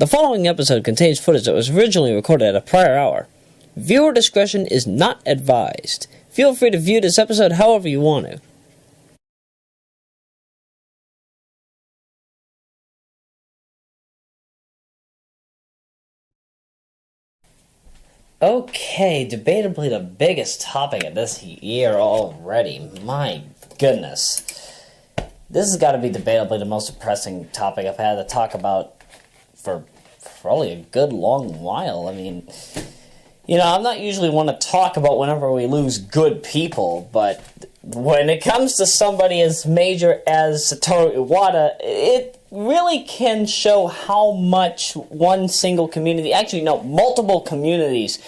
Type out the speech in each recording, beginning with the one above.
The following episode contains footage that was originally recorded at a prior hour. Viewer discretion is not advised. Feel free to view this episode however you want to. Okay, debatably the biggest topic of this year already. My goodness. This has got to be debatably the most depressing topic I've had to talk about for probably a good long while. I mean, I'm not usually one to talk about whenever we lose good people, but when it comes to somebody as major as Satoru Iwata, it really can show how much one single community, multiple communities,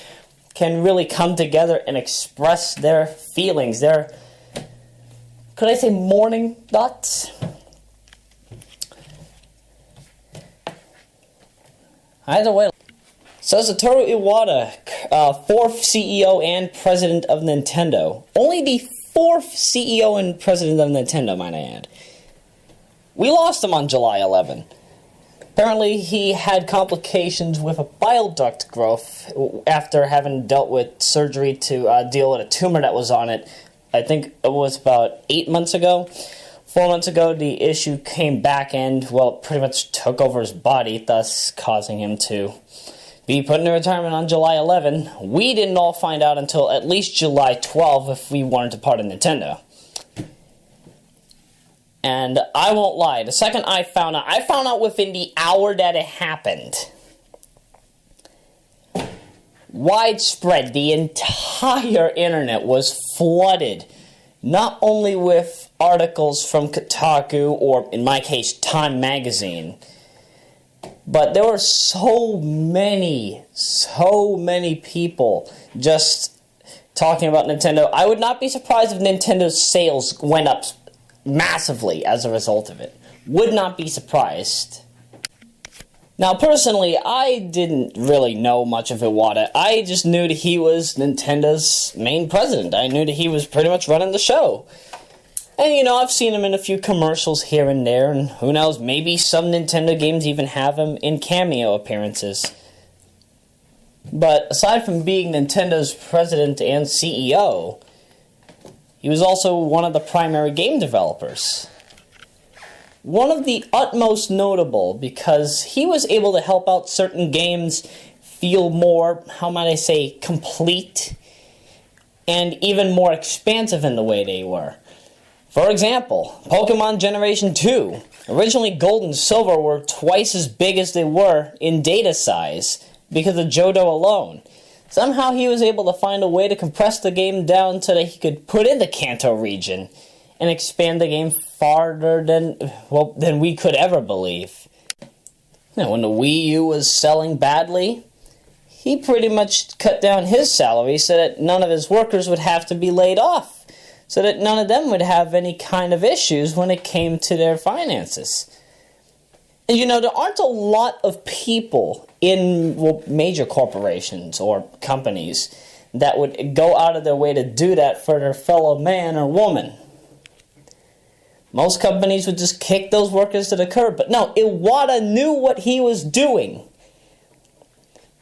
can really come together and express their feelings, their, could I say mourning thoughts? Either way. So Satoru Iwata, fourth CEO and president of Nintendo. Only the fourth CEO and president of Nintendo, might I add. We lost him on July 11. Apparently he had complications with a bile duct growth after having dealt with surgery to deal with a tumor that was on it. I think it was about 8 months ago. 4 months ago, the issue came back and, pretty much took over his body, thus causing him to be put into retirement on July 11. We didn't all find out until at least July 12 if we wanted to part of Nintendo. And I won't lie, the second I found out within the hour that it happened. Widespread, the entire internet was flooded, not only with articles from Kotaku, or in my case, Time Magazine, but there were so many people just talking about Nintendo. I would not be surprised if Nintendo's sales went up massively as a result of it. Would not be surprised. Now, personally, I didn't really know much of Iwata. I just knew that he was Nintendo's main president. I knew that he was pretty much running the show. And, I've seen him in a few commercials here and there, and who knows, maybe some Nintendo games even have him in cameo appearances. But aside from being Nintendo's president and CEO, he was also one of the primary game developers. One of the utmost notable because he was able to help out certain games feel more, how might I say, complete and even more expansive in the way they were. For example, Pokemon Generation 2. Originally Gold and Silver were twice as big as they were in data size because of Johto alone. Somehow he was able to find a way to compress the game down so that he could put in the Kanto region and expand the game farther than we could ever believe. Now, when the Wii U was selling badly, he pretty much cut down his salary so that none of his workers would have to be laid off, so that none of them would have any kind of issues when it came to their finances. And there aren't a lot of people in major corporations or companies that would go out of their way to do that for their fellow man or woman. Most companies would just kick those workers to the curb. But no, Iwata knew what he was doing.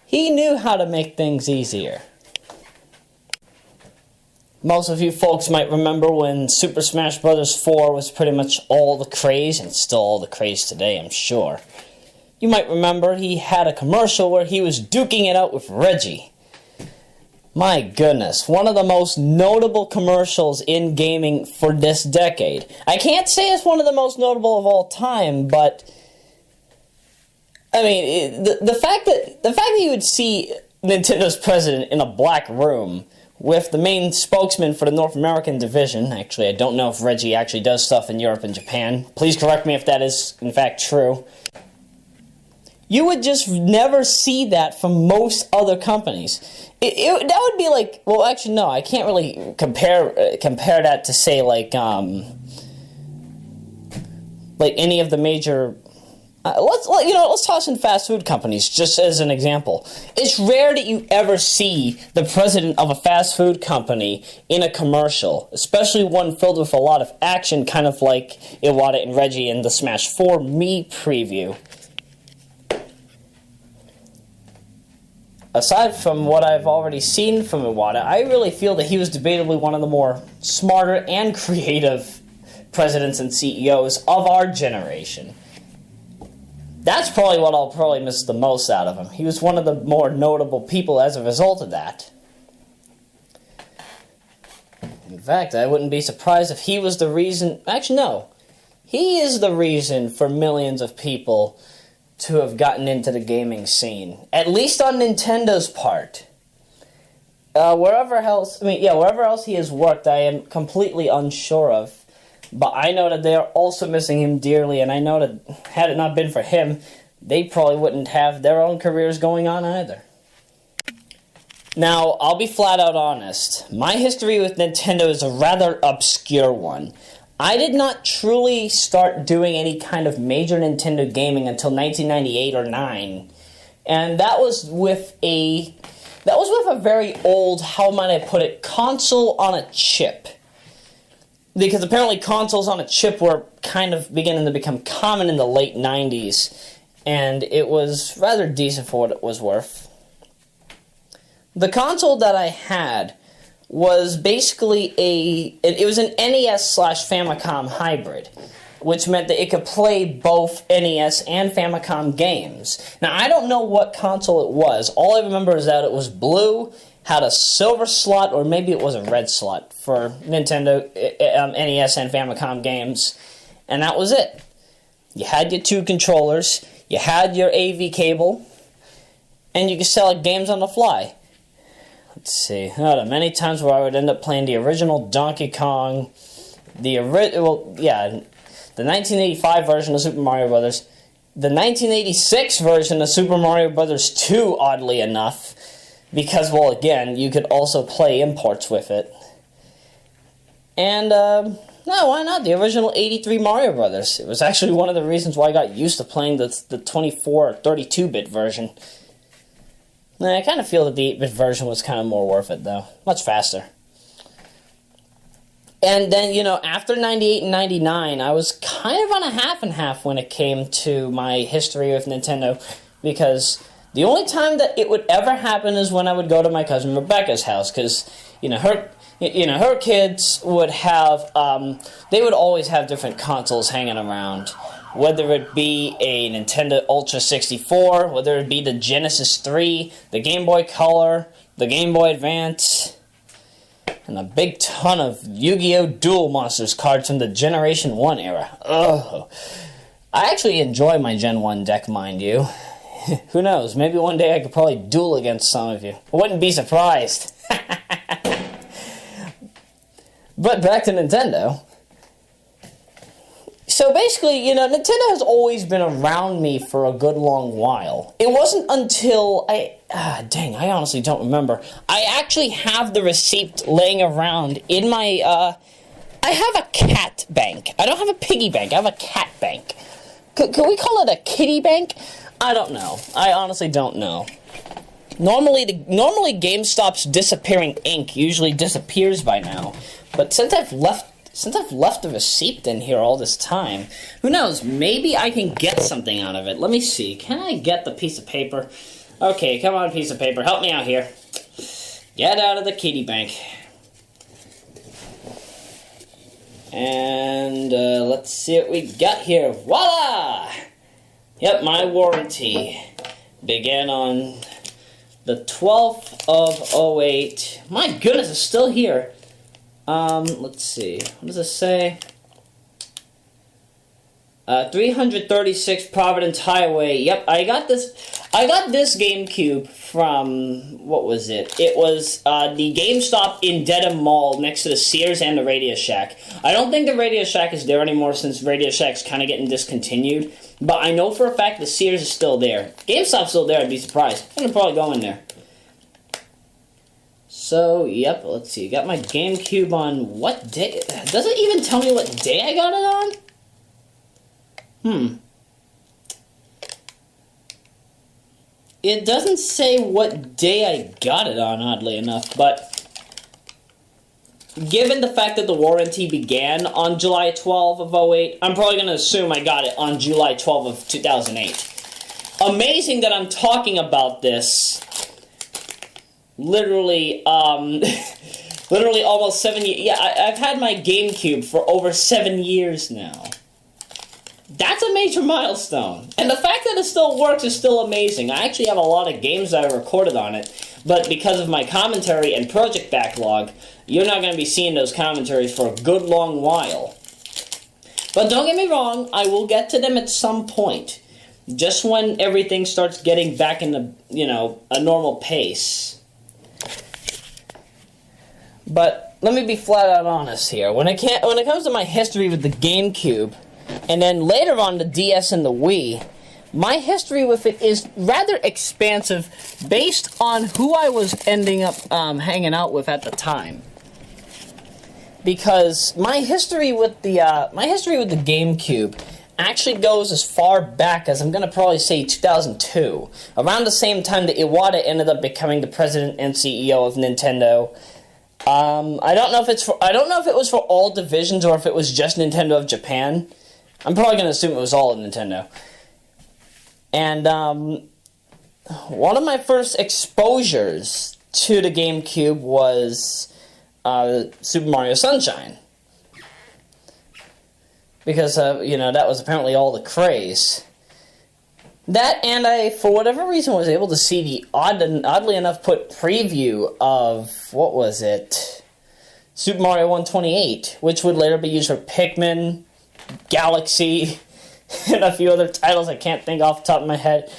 He knew how to make things easier. Most of you folks might remember when Super Smash Bros. 4 was pretty much all the craze, and still all the craze today, I'm sure. You might remember he had a commercial where he was duking it out with Reggie. My goodness, one of the most notable commercials in gaming for this decade. I can't say it's one of the most notable of all time, but I mean, the fact that you would see Nintendo's president in a black room with the main spokesman for the North American division. Actually, I don't know if Reggie actually does stuff in Europe and Japan. Please correct me if that is, in fact, true. You would just never see that from most other companies. That would be like, no, I can't really compare that to, say, like any of the major. Let's toss in fast food companies just as an example. It's rare that you ever see the president of a fast food company in a commercial, especially one filled with a lot of action, kind of like Iwata and Reggie in the Smash 4 Mii preview. aside from what I've already seen from Iwata, I really feel that he was debatably one of the more smarter and creative presidents and CEOs of our generation. That's probably what I'll probably miss the most out of him. He was one of the more notable people as a result of that. In fact, I wouldn't be surprised if he was the reason... Actually, no. He is the reason for millions of people to have gotten into the gaming scene. At least on Nintendo's part. Wherever else he has worked, I am completely unsure of. But I know that they are also missing him dearly, and I know that had it not been for him, they probably wouldn't have their own careers going on either. Now, I'll be flat out honest. My history with Nintendo is a rather obscure one. I did not truly start doing any kind of major Nintendo gaming until 1998 or 9. And that was with a very old, how might I put it, console on a chip. Because apparently consoles on a chip were kind of beginning to become common in the late 90s. And it was rather decent for what it was worth. The console that I had was basically it was an NES/Famicom hybrid, which meant that it could play both NES and Famicom games. Now, I don't know what console it was. All I remember is that it was blue, had a silver slot, or maybe it was a red slot for Nintendo, NES, and Famicom games, and that was it. You had your two controllers, you had your AV cable, and you could select games on the fly. Let's see. The many times where I would end up playing the original Donkey Kong, the 1985 version of Super Mario Bros., the 1986 version of Super Mario Bros. 2, oddly enough, because, well, again, you could also play imports with it. And, no, why not? The original 83 Mario Bros. It was actually one of the reasons why I got used to playing the 24 or 32-bit version. I kind of feel that the 8-bit version was kind of more worth it, though. Much faster. And then, after 98 and 99, I was kind of on a half and half when it came to my history with Nintendo, because the only time that it would ever happen is when I would go to my cousin Rebecca's house, because, her kids would have, they would always have different consoles hanging around. Whether it be a Nintendo Ultra 64, whether it be the Genesis 3, the Game Boy Color, the Game Boy Advance, and a big ton of Yu-Gi-Oh! Duel Monsters cards from the Generation 1 era. Ugh. I actually enjoy my Gen 1 deck, mind you. Who knows, maybe one day I could probably duel against some of you. I wouldn't be surprised. But back to Nintendo. So basically, Nintendo has always been around me for a good long while. It wasn't until I honestly don't remember. I actually have the receipt laying around in my, I have a cat bank. I don't have a piggy bank, I have a cat bank. Could we call it a kitty bank? I don't know. I honestly don't know. Normally GameStop's disappearing ink usually disappears by now. But since I've left the receipt in here all this time, who knows, maybe I can get something out of it. Let me see, can I get the piece of paper? Okay, come on, piece of paper, help me out here. Get out of the kitty bank. And, let's see what we got here. Voila! Yep, my warranty began on the 12th of 08. My goodness, it's still here. Let's see. What does it say? 336 Providence Highway. Yep, I got this GameCube from, what was it? It was, the GameStop in Dedham Mall next to the Sears and the Radio Shack. I don't think the Radio Shack is there anymore since Radio Shack's kind of getting discontinued. But I know for a fact the Sears is still there. GameStop's still there, I'd be surprised. I'm gonna probably go in there. So, yep, let's see. Got my GameCube on what day? Does it even tell me what day I got it on? It doesn't say what day I got it on, oddly enough, but given the fact that the warranty began on July 12 of 08, I'm probably going to assume I got it on July 12 of 2008. Amazing that I'm talking about this literally, literally almost 7 years. Yeah, I've had my GameCube for over 7 years now. That's a major milestone. And the fact that it still works is still amazing. I actually have a lot of games that I recorded on it, but because of my commentary and project backlog, you're not going to be seeing those commentaries for a good long while. But don't get me wrong, I will get to them at some point. Just when everything starts getting back into, a normal pace. But let me be flat out honest here. When it comes to my history with the GameCube, and then later on the DS and the Wii, my history with it is rather expansive based on who I was ending up hanging out with at the time. Because my history with the GameCube actually goes as far back as, I'm going to probably say, 2002. Around the same time that Iwata ended up becoming the president and CEO of Nintendo. I don't know if it was for all divisions or if it was just Nintendo of Japan. I'm probably going to assume it was all of Nintendo. And one of my first exposures to the GameCube was Super Mario Sunshine. Because, that was apparently all the craze. That, and I, for whatever reason, was able to see the oddly enough put preview of, what was it? Super Mario 128, which would later be used for Pikmin, Galaxy, and a few other titles I can't think off the top of my head.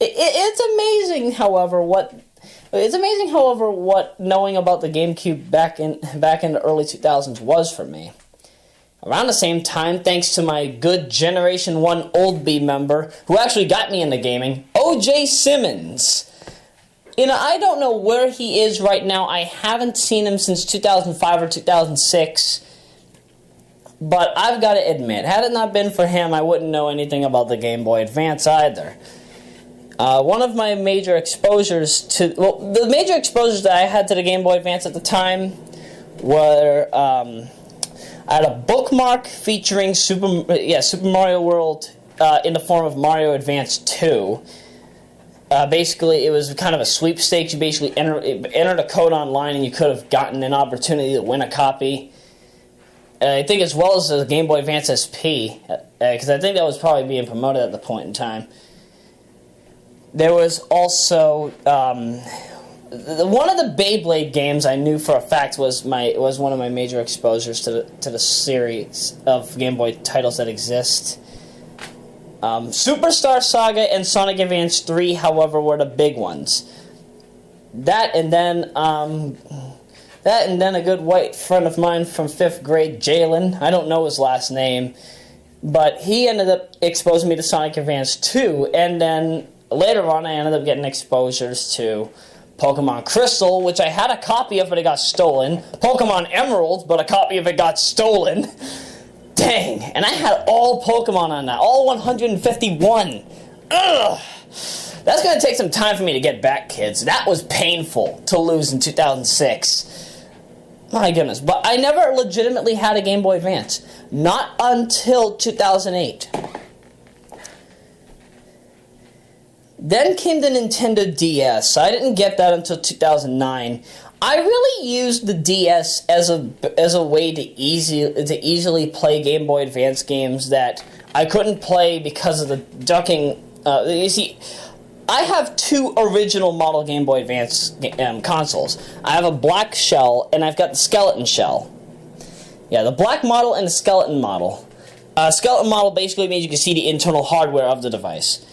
It's amazing, however, what knowing about the GameCube back in the early 2000s was for me. Around the same time, thanks to my good Generation 1 Old B member, who actually got me into gaming, O.J. Simmons. I don't know where he is right now. I haven't seen him since 2005 or 2006. But I've got to admit, had it not been for him, I wouldn't know anything about the Game Boy Advance either. One of my major exposures the major exposures that I had to the Game Boy Advance at the time were, I had a bookmark featuring Super Mario World in the form of Mario Advance 2. Basically, it was kind of a sweepstakes. You basically entered a code online and you could have gotten an opportunity to win a copy. I think as well as the Game Boy Advance SP, because I think that was probably being promoted at the point in time. There was also one of the Beyblade games I knew for a fact was one of my major exposures to the series of Game Boy titles that exist. Superstar Saga and Sonic Advance 3, however, were the big ones. That and then a good white friend of mine from 5th grade, Jalen. I don't know his last name, but he ended up exposing me to Sonic Advance 2, and then later on I ended up getting exposures to Pokemon Crystal, which I had a copy of, but it got stolen. Pokemon Emerald, but a copy of it got stolen. Dang, and I had all Pokemon on that, all 151. Ugh! That's going to take some time for me to get back, kids. That was painful to lose in 2006. My goodness, but I never legitimately had a Game Boy Advance. Not until 2008. Then came the Nintendo DS. I didn't get that until 2009. I really used the DS as a way to easily play Game Boy Advance games that I couldn't play because of the ducking. You see, I have two original model Game Boy Advance consoles. I have a black shell, and I've got the skeleton shell. Yeah, the black model and the skeleton model. Skeleton model basically means you can see the internal hardware of the device.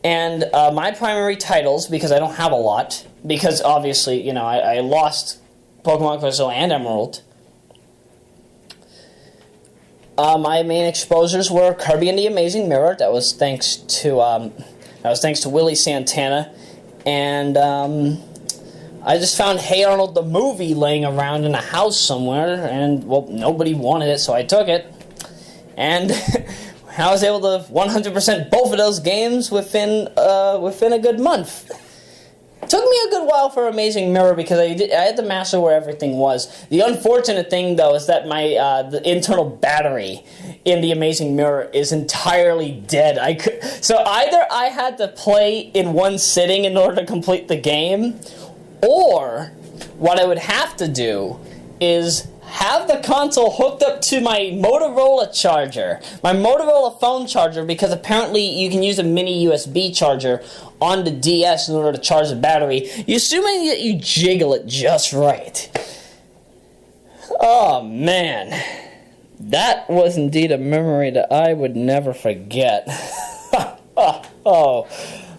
And my primary titles, because I don't have a lot, because obviously, I lost Pokemon Crystal and Emerald. My main exposures were Kirby and the Amazing Mirror. That was thanks to Willie Santana, and I just found Hey Arnold the movie laying around in a house somewhere, and nobody wanted it, so I took it, and I was able to 100% both of those games within a good month. It took me a good while for Amazing Mirror because I had to master where everything was. The unfortunate thing, though, is that my the internal battery in the Amazing Mirror is entirely dead. So either I had to play in one sitting in order to complete the game, Or, what I would have to do is have the console hooked up to my Motorola charger, my Motorola phone charger, because apparently you can use a mini USB charger on the DS in order to charge the battery, assuming that you jiggle it just right. Oh, man. That was indeed a memory that I would never forget. Oh,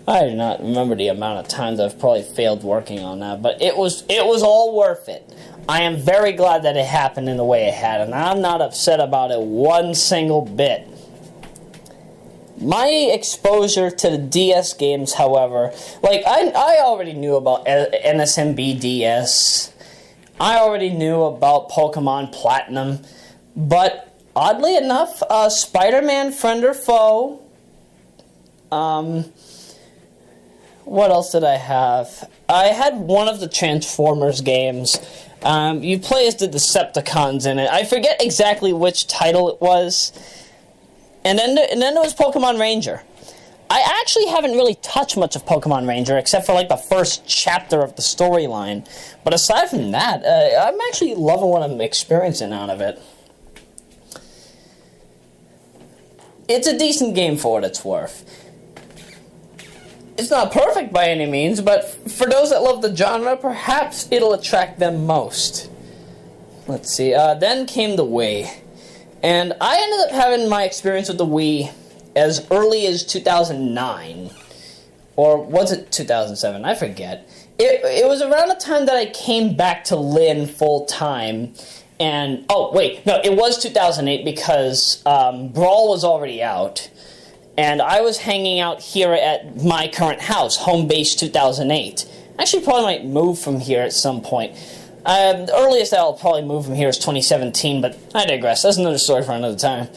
I do not remember the amount of times I've probably failed working on that, but it was all worth it. I am very glad that it happened in the way it had, and I'm not upset about it one single bit. My exposure to the DS games, however, like, I already knew about NSMB DS. I already knew about Pokemon Platinum, but oddly enough, Spider-Man Friend or Foe, what else did I have? I had one of the Transformers games. You play as the Decepticons in it. I forget exactly which title it was. And then there was Pokemon Ranger. I actually haven't really touched much of Pokemon Ranger, except for like the first chapter of the storyline. But aside from that, I'm actually loving what I'm experiencing out of it. It's a decent game for what it's worth. It's not perfect by any means, but for those that love the genre, perhaps it'll attract them most. Let's see, then came the Wii. And I ended up having my experience with the Wii as early as 2009. Or was it 2007? I forget. It was around the time that I came back to Lynn full time. And, oh, wait, no, it was 2008 because Brawl was already out. And I was hanging out here at my current house, home base 2008. Actually, probably might move from here at some point. The earliest I'll probably move from here is 2017, but I digress. That's another story for another time.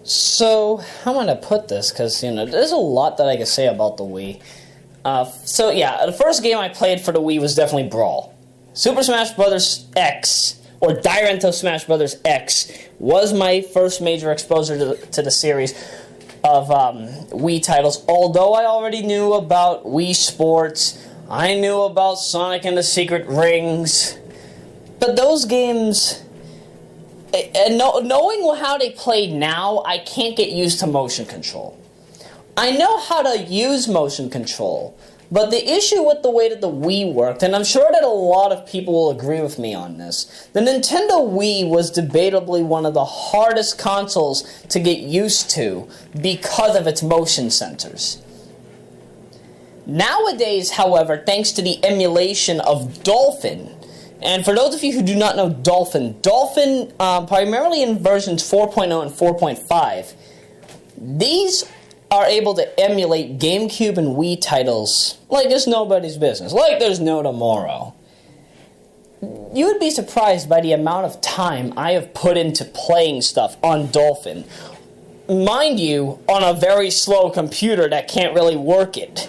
So, how am I going to put this? Because, there's a lot that I can say about the Wii. So, yeah, the first game I played for the Wii was definitely Brawl. Super Smash Bros. X, or Dirento Smash Bros. X, was my first major exposure to the series of Wii titles. Although I already knew about Wii Sports, I knew about Sonic and the Secret Rings, but those games, and knowing how they play now, I can't get used to motion control. I know how to use motion control, but the issue with the way that the Wii worked, and I'm sure that a lot of people will agree with me on this, the Nintendo Wii was debatably one of the hardest consoles to get used to because of its motion sensors. Nowadays, however, thanks to the emulation of Dolphin, and for those of you who do not know Dolphin, primarily in versions 4.0 and 4.5, these are able to emulate GameCube and Wii titles like it's nobody's business, like there's no tomorrow. You would be surprised by the amount of time I have put into playing stuff on Dolphin. Mind you, on a very slow computer that can't really work it.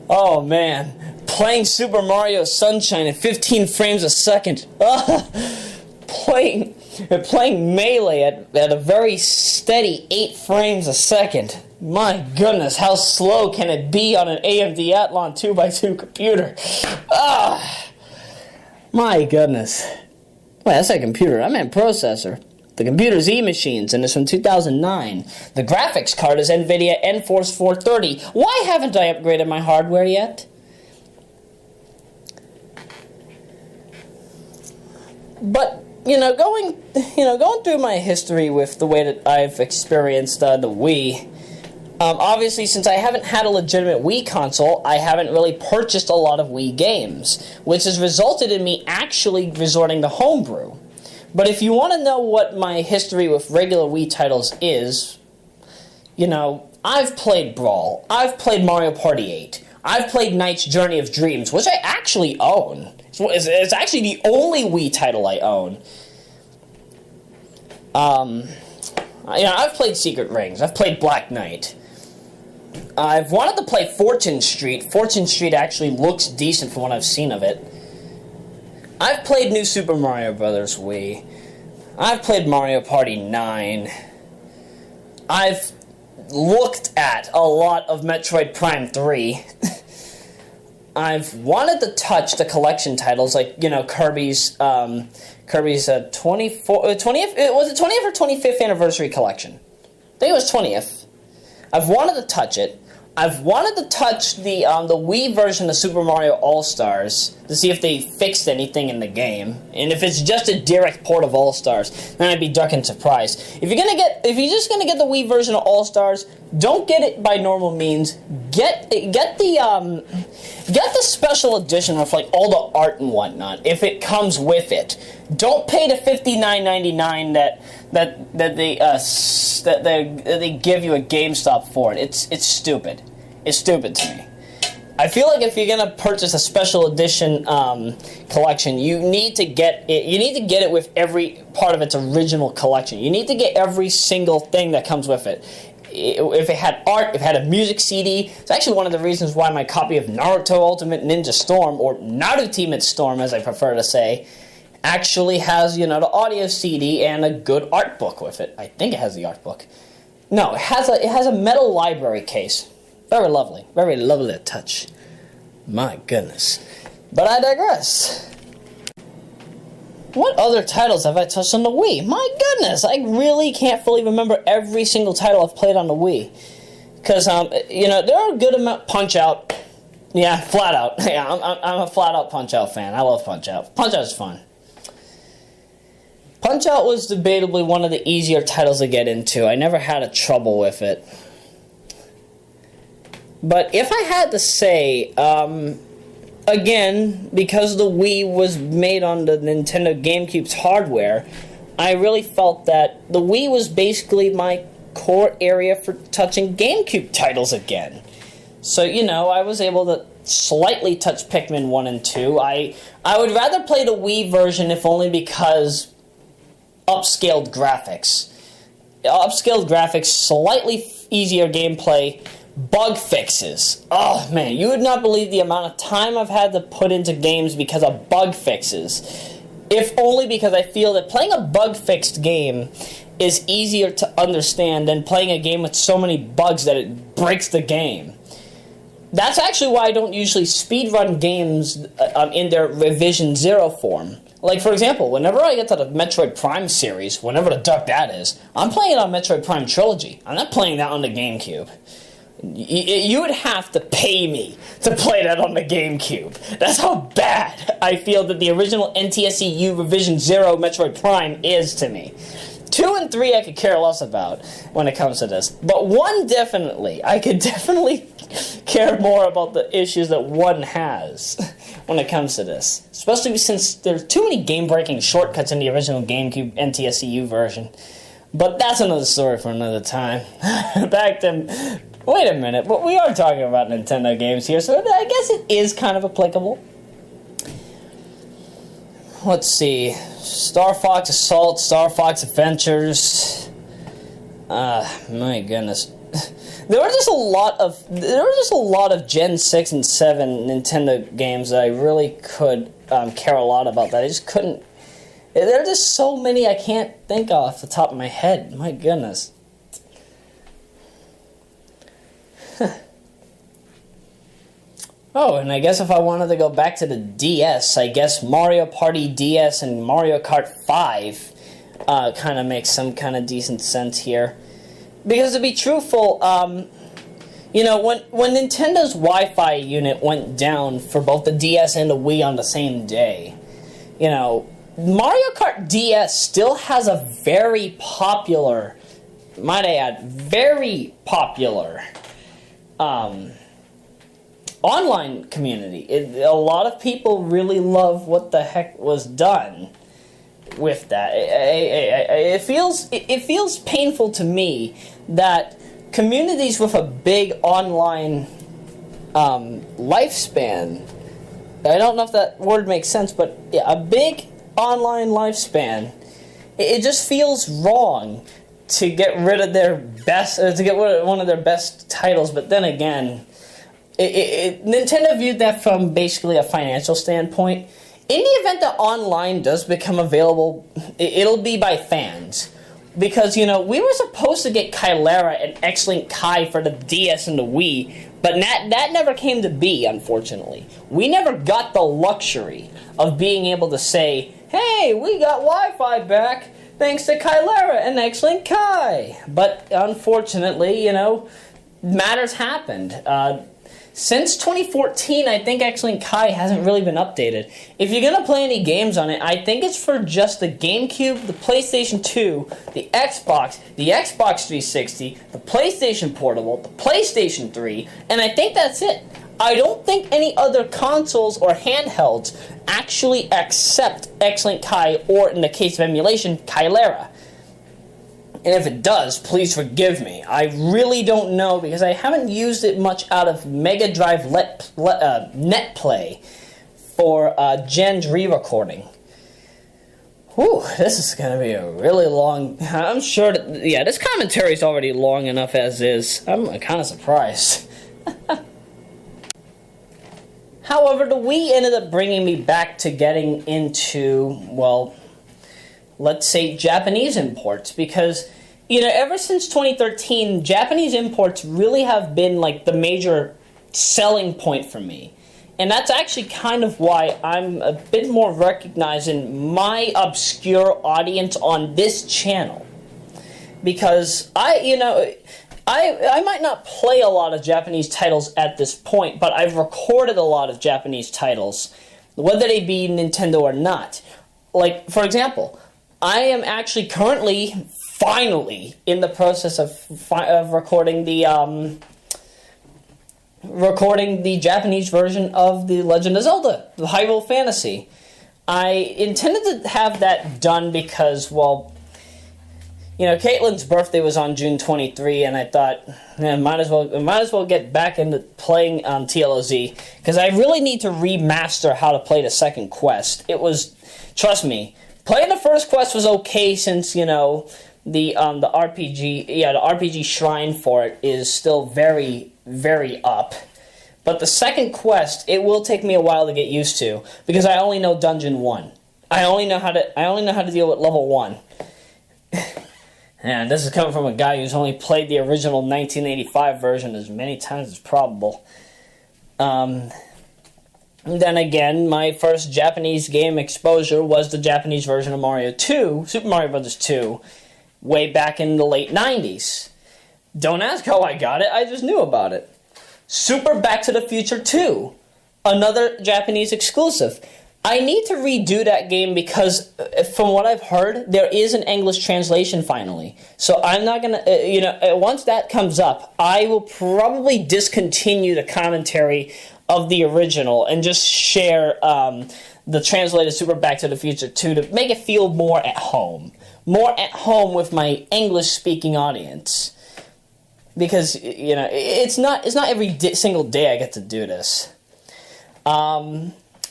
Oh man, playing Super Mario Sunshine at 15 frames a second. Playing Melee at a very steady 8 frames a second. My goodness, how slow can it be on an AMD Athlon 2x2 computer? My goodness. Wait, that's a computer. I meant processor. The computer's E-Machines, and it's from 2009. The graphics card is NVIDIA Enforce 430. Why haven't I upgraded my hardware yet? But, going through my history with the way that I've experienced the Wii, obviously, since I haven't had a legitimate Wii console, I haven't really purchased a lot of Wii games, which has resulted in me actually resorting to homebrew. But if you want to know what my history with regular Wii titles is, I've played Brawl, I've played Mario Party 8, I've played Knight's Journey of Dreams, which I actually own. It's actually the only Wii title I own. I've played Secret Rings, I've played Black Knight. I've wanted to play Fortune Street. Fortune Street actually looks decent from what I've seen of it. I've played New Super Mario Bros. Wii. I've played Mario Party 9. I've looked at a lot of Metroid Prime 3. I've wanted to touch the collection titles, like, Kirby's 20th or 25th anniversary collection. I think it was 20th. I've wanted to touch it. I've wanted to touch the Wii version of Super Mario All-Stars to see if they fixed anything in the game, and if it's just a direct port of All-Stars, then I'd be ducking surprised. If you're just gonna get the Wii version of All-Stars, don't get it by normal means. Get the special edition with like all the art and whatnot, if it comes with it. Don't pay the $59.99 that they give you at GameStop for it. It's stupid. It's stupid to me. I feel like if you're gonna purchase a special edition collection, you need to get it. You need to get it with every part of its original collection. You need to get every single thing that comes with it. If it had art, if it had a music CD, it's actually one of the reasons why my copy of Naruto Ultimate Ninja Storm, or Naruto Ultimate Storm as I prefer to say, actually has, the audio CD and a good art book with it. I think it has the art book. No, it has a metal library case. Very lovely to touch. My goodness. But I digress. What other titles have I touched on the Wii? My goodness, I really can't fully remember every single title I've played on the Wii. Because, there are a good amount... Punch-Out. Yeah, flat out. Yeah, I'm a flat-out Punch-Out fan. I love Punch-Out. Punch-Out is fun. Punch-Out was debatably one of the easier titles to get into. I never had a trouble with it. But if I had to say... Again, because the Wii was made on the Nintendo GameCube's hardware, I really felt that the Wii was basically my core area for touching GameCube titles again. So, I was able to slightly touch Pikmin 1 and 2. I would rather play the Wii version if only because upscaled graphics. Upscaled graphics, slightly easier gameplay, bug fixes. Oh man, you would not believe the amount of time I've had to put into games because of bug fixes. If only because I feel that playing a bug-fixed game is easier to understand than playing a game with so many bugs that it breaks the game. That's actually why I don't usually speedrun games in their Revision Zero form. Like, for example, whenever I get to the Metroid Prime series, whenever the duck that is, I'm playing it on Metroid Prime Trilogy. I'm not playing that on the GameCube. You would have to pay me to play that on the GameCube. That's how bad I feel that the original NTSC Revision Zero Metroid Prime is to me. 2 and 3 I could care less about when it comes to this. But 1 definitely. I could definitely care more about the issues that 1 has when it comes to this. Especially since there's too many game-breaking shortcuts in the original GameCube NTSCU version. But that's another story for another time. Back to... Wait a minute, but we are talking about Nintendo games here, so I guess it is kind of applicable. Let's see. Star Fox Assault, Star Fox Adventures. My goodness. There were just a lot of Gen 6 and 7 Nintendo games that I really could care a lot about that I just couldn't. There are just so many I can't think of off the top of my head. My goodness. Oh, and I guess if I wanted to go back to the DS, I guess Mario Party DS and Mario Kart 5 kind of makes some kind of decent sense here. Because to be truthful, when Nintendo's Wi-Fi unit went down for both the DS and the Wii on the same day, Mario Kart DS still has a very popular, might I add, very popular online community. A lot of people really love what the heck was done with that. It feels painful to me that communities with a big online lifespan, I don't know if that word makes sense, but yeah, a big online lifespan, it just feels wrong to get rid of their best, to get rid of one of their best titles. But then again, Nintendo viewed that from basically a financial standpoint. In the event that online does become available, it'll be by fans. Because, you know, we were supposed to get Kylera and X-Link Kai for the DS and the Wii, but that never came to be, unfortunately. We never got the luxury of being able to say, hey, we got Wi-Fi back thanks to Kylera and X-Link Kai. But, unfortunately, you know, matters happened. Since 2014, I think X-Link Kai hasn't really been updated. If you're going to play any games on it, I think it's for just the GameCube, the PlayStation 2, the Xbox 360, the PlayStation Portable, the PlayStation 3, and I think that's it. I don't think any other consoles or handhelds actually accept X-Link Kai, or in the case of emulation, Kylera. And if it does, please forgive me. I really don't know, because I haven't used it much out of Mega Drive NetPlay for Gen's re-recording. Whew, this is going to be a really long... I'm sure that... Yeah, this commentary is already long enough as is. I'm kind of surprised. However, the Wii ended up bringing me back to getting into, well, let's say Japanese imports, because, you know, ever since 2013, Japanese imports really have been like the major selling point for me. And that's actually kind of why I'm a bit more recognized in my obscure audience on this channel. Because I might not play a lot of Japanese titles at this point, but I've recorded a lot of Japanese titles, whether they be Nintendo or not. Like, for example, I am actually currently, finally, in the process of recording the Japanese version of The Legend of Zelda, the Hyrule Fantasy. I intended to have that done because, well, you know, Caitlin's birthday was on June 23, and I thought, might as well get back into playing TLOZ, because I really need to remaster how to play the second quest. It was, trust me, playing the first quest was okay, since, you know, the RPG shrine for it is still very, very up. But the second quest, it will take me a while to get used to, because I only know Dungeon 1. I only know how to deal with level 1. And this is coming from a guy who's only played the original 1985 version as many times as probable. Then again, my first Japanese game exposure was the Japanese version of Mario 2, Super Mario Bros. 2, way back in the late 90s. Don't ask how I got it, I just knew about it. Super Back to the Future 2, another Japanese exclusive. I need to redo that game because, from what I've heard, there is an English translation finally. So I'm not going to, once that comes up, I will probably discontinue the commentary of the original and just share the translated Super Back to the Future 2 to make it feel more at home. More at home with my English-speaking audience. Because, you know, it's not every single day I get to do this.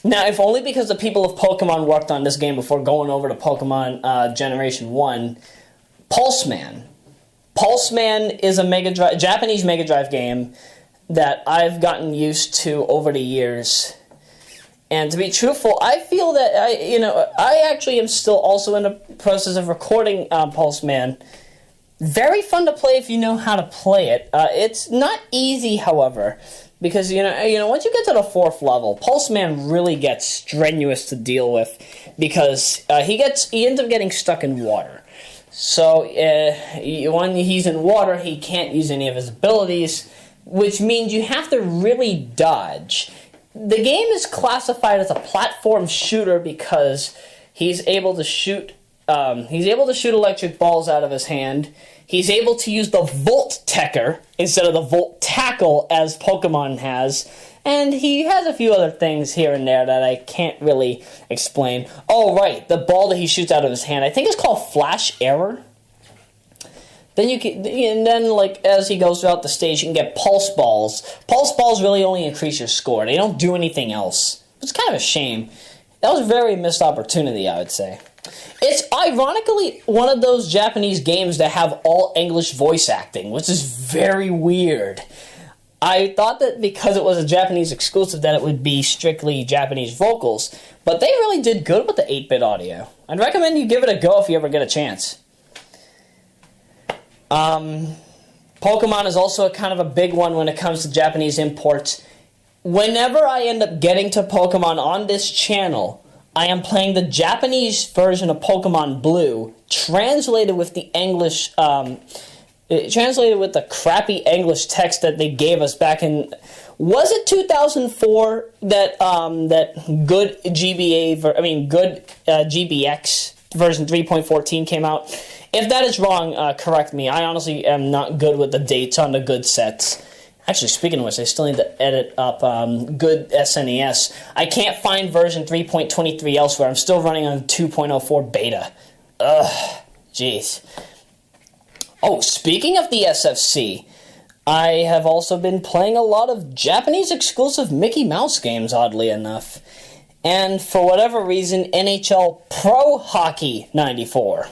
Now, if only because the people of Pokemon worked on this game before going over to Pokemon Generation 1, Pulseman. Pulseman is a Japanese Mega Drive game that I've gotten used to over the years. And to be truthful, I feel that I actually am still also in the process of recording Pulseman. Very fun to play if you know how to play it. It's not easy, however. Because, you know, once you get to the 4th level, Pulseman really gets strenuous to deal with, because he ends up getting stuck in water. So, when he's in water, he can't use any of his abilities, which means you have to really dodge. The game is classified as a platform shooter because he's able to shoot electric balls out of his hand. He's able to use the Volt Tecker instead of the Volt Tackle as Pokemon has. And he has a few other things here and there that I can't really explain. Oh, right, the ball that he shoots out of his hand, I think it's called Flash Error. Then like, as he goes throughout the stage, you can get Pulse Balls. Pulse Balls really only increase your score. They don't do anything else. It's kind of a shame. That was a very missed opportunity, I would say. It's ironically one of those Japanese games that have all English voice acting, which is very weird. I thought that because it was a Japanese exclusive that it would be strictly Japanese vocals, but they really did good with the 8-bit audio. I'd recommend you give it a go if you ever get a chance. Pokemon is also kind of a big one when it comes to Japanese imports. Whenever I end up getting to Pokemon on this channel, I am playing the Japanese version of Pokemon Blue, translated with the English, translated with the crappy English text that they gave us back in, was it 2004 that good GBX version 3.14 came out? If that is wrong, correct me. I honestly am not good with the dates on the good sets. Actually, speaking of which, I still need to edit up good SNES. I can't find version 3.23 elsewhere. I'm still running on 2.04 beta. Ugh, jeez. Oh, speaking of the SFC, I have also been playing a lot of Japanese exclusive Mickey Mouse games, oddly enough. And for whatever reason, NHL Pro Hockey 94.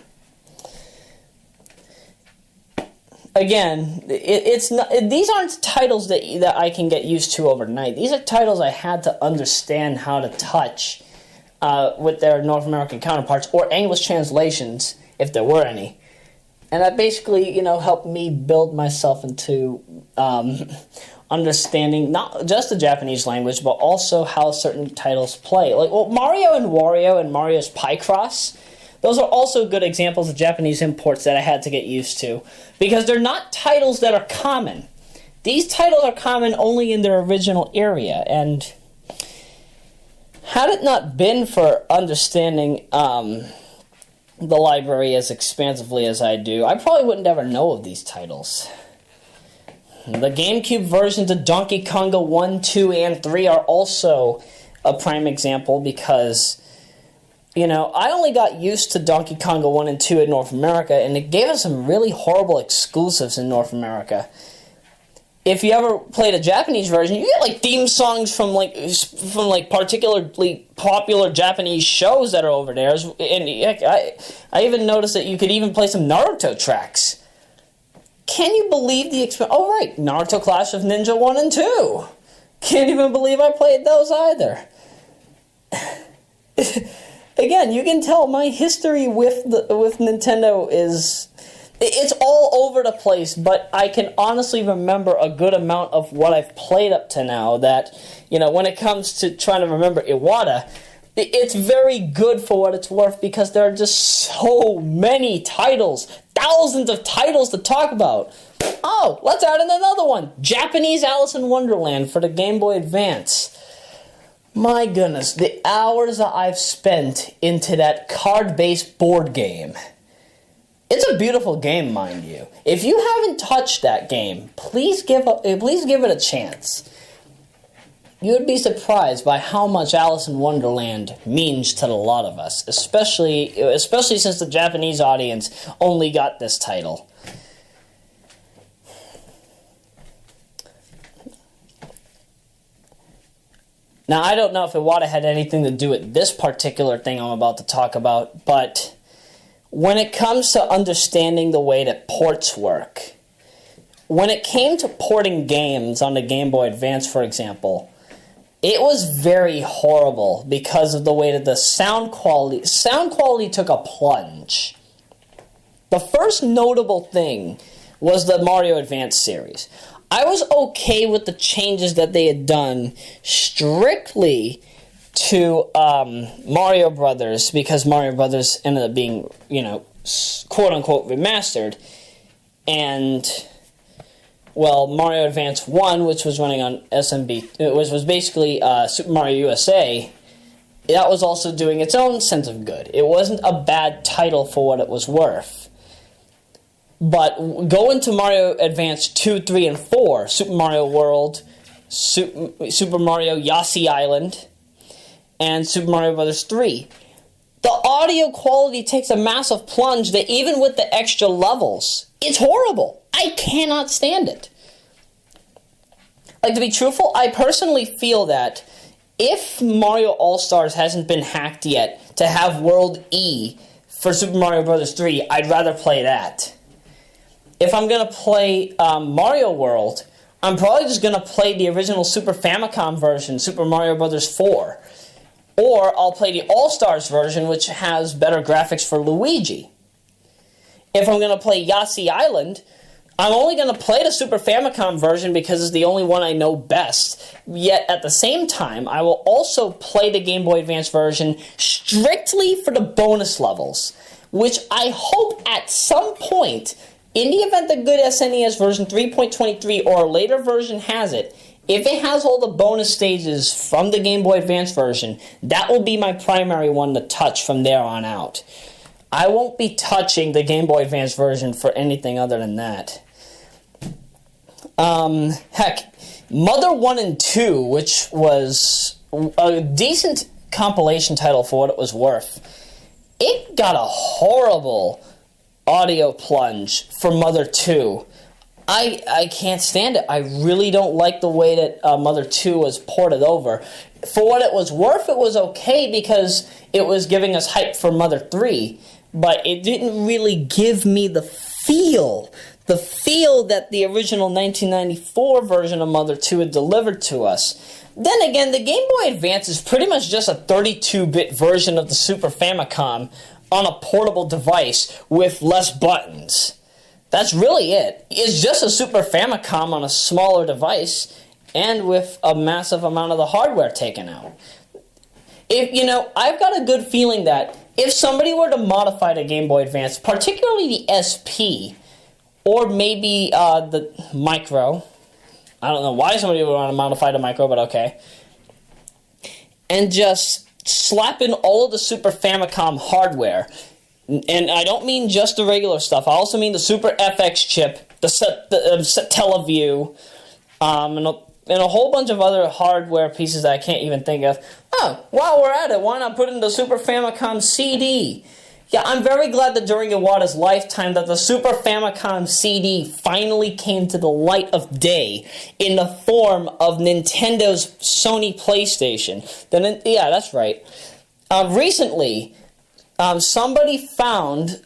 Again, it's not. These aren't titles that I can get used to overnight. These are titles I had to understand how to touch with their North American counterparts or English translations, if there were any. And that basically, helped me build myself into understanding not just the Japanese language, but also how certain titles play. Like, Mario and Wario and Mario's Picross, those are also good examples of Japanese imports that I had to get used to, because they're not titles that are common. These titles are common only in their original area, and had it not been for understanding the library as expansively as I do, I probably wouldn't ever know of these titles. The GameCube versions of Donkey Konga 1, 2, and 3 are also a prime example because, I only got used to Donkey Konga 1 and 2 in North America, and it gave us some really horrible exclusives in North America. If you ever played a Japanese version, you get theme songs from particularly popular Japanese shows that are over there. And I even noticed that you could even play some Naruto tracks. Can you believe the experience? Oh right, Naruto Clash of Ninja 1 and 2. Can't even believe I played those either. Again, you can tell my history with Nintendo is... It's all over the place, but I can honestly remember a good amount of what I've played up to now that, when it comes to trying to remember Iwata, it's very good for what it's worth because there are just so many titles, thousands of titles to talk about. Oh, let's add in another one. Japanese Alice in Wonderland for the Game Boy Advance. My goodness, the hours that I've spent into that card-based board game. It's a beautiful game, mind you. If you haven't touched that game, please give it a chance. You would be surprised by how much Alice in Wonderland means to a lot of us, especially since the Japanese audience only got this title. Now, I don't know if Iwata had anything to do with this particular thing I'm about to talk about, but when it comes to understanding the way that ports work, when it came to porting games on the Game Boy Advance, for example, it was very horrible because of the way that the sound quality took a plunge. The first notable thing was the Mario Advance series. I was okay with the changes that they had done strictly to Mario Brothers, because Mario Brothers ended up being, quote-unquote remastered, and, Mario Advance 1, which was running on SMB, which was basically Super Mario USA, that was also doing its own sense of good. It wasn't a bad title for what it was worth. But go into Mario Advance 2, 3, and 4, Super Mario World, Super Mario Yossi Island, and Super Mario Bros. 3. The audio quality takes a massive plunge that even with the extra levels, it's horrible. I cannot stand it. To be truthful, I personally feel that if Mario All-Stars hasn't been hacked yet to have World E for Super Mario Bros. 3, I'd rather play that. If I'm going to play Mario World, I'm probably just going to play the original Super Famicom version, Super Mario Bros. 4. Or I'll play the All-Stars version, which has better graphics for Luigi. if I'm going to play Yahtzee Island, I'm only going to play the Super Famicom version because it's the only one I know best. Yet, at the same time, I will also play the Game Boy Advance version strictly for the bonus levels, which I hope at some point, in the event the good SNES version 3.23 or a later version has it, if it has all the bonus stages from the Game Boy Advance version, that will be my primary one to touch from there on out. I won't be touching the Game Boy Advance version for anything other than that. Heck, Mother 1 and 2, which was a decent compilation title for what it was worth, it got a horrible audio plunge for Mother 2. I can't stand it. I really don't like the way that Mother 2 was ported over. For what it was worth, it was okay because it was giving us hype for Mother 3, but it didn't really give me the feel that the original 1994 version of Mother 2 had delivered to us. Then again, the Game Boy Advance is pretty much just a 32-bit version of the Super Famicom on a portable device with less buttons. That's really it. It's just a Super Famicom on a smaller device and with a massive amount of the hardware taken out. I've got a good feeling that if somebody were to modify the Game Boy Advance, particularly the SP, or maybe the Micro, I don't know why somebody would want to modify the Micro, but okay, and just slap in all of the Super Famicom hardware, and I don't mean just the regular stuff, I also mean the Super FX chip, the Satellaview, and a whole bunch of other hardware pieces that I can't even think of. Oh, while we're at it, why not put in the Super Famicom CD? Yeah, I'm very glad that during Iwata's lifetime that the Super Famicom CD finally came to the light of day in the form of Nintendo's Sony PlayStation. Yeah, that's right. Recently, somebody found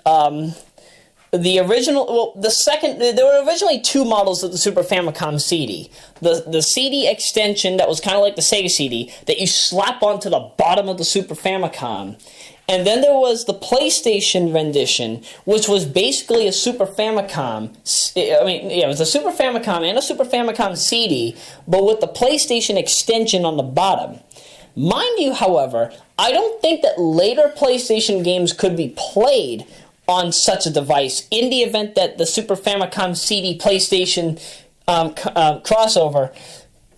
the original, there were originally two models of the Super Famicom CD. The CD extension that was kind of like the Sega CD that you slap onto the bottom of the Super Famicom. And then there was the PlayStation rendition, which was basically a Super Famicom. It was a Super Famicom and a Super Famicom CD, but with the PlayStation extension on the bottom. Mind you, however, I don't think that later PlayStation games could be played on such a device in the event that the Super Famicom CD PlayStation crossover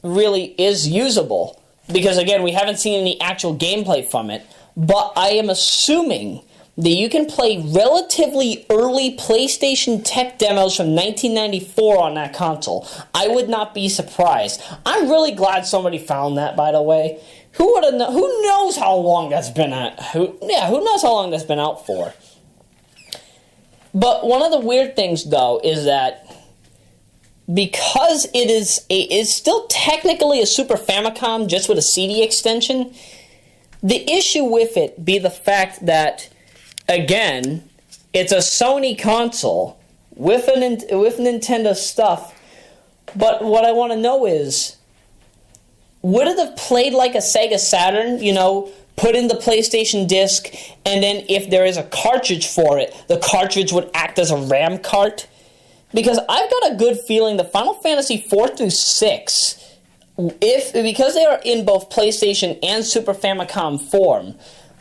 really is usable. Because, again, we haven't seen any actual gameplay from it. But I am assuming that you can play relatively early PlayStation tech demos from 1994 on that console. I would not be surprised. I'm really glad somebody found that, by the way. Who would have known? Who knows how long that's been out? Who knows how long that's been out for? But one of the weird things, though, is that because it is still technically a Super Famicom just with a CD extension, the issue with it be the fact that, again, it's a Sony console with Nintendo stuff. But what I want to know is, would it have played like a Sega Saturn, put in the PlayStation disc, and then if there is a cartridge for it, the cartridge would act as a RAM cart? Because I've got a good feeling the Final Fantasy 4 through 6, because they are in both PlayStation and Super Famicom form,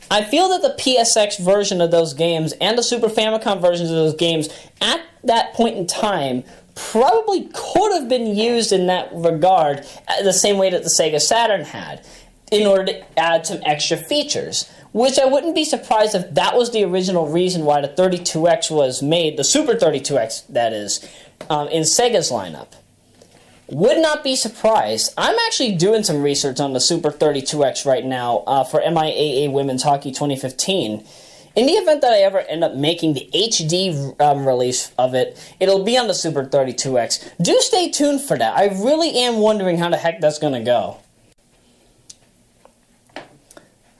I feel that the PSX version of those games and the Super Famicom versions of those games at that point in time probably could have been used in that regard the same way that the Sega Saturn had, in order to add some extra features, which I wouldn't be surprised if that was the original reason why the 32X was made, the Super 32X, that is, in Sega's lineup. Would not be surprised. I'm actually doing some research on the Super 32X right now for MIAA Women's Hockey 2015. In the event that I ever end up making the HD release of it, it'll be on the Super 32X. Do stay tuned for that. I really am wondering how the heck that's going to go.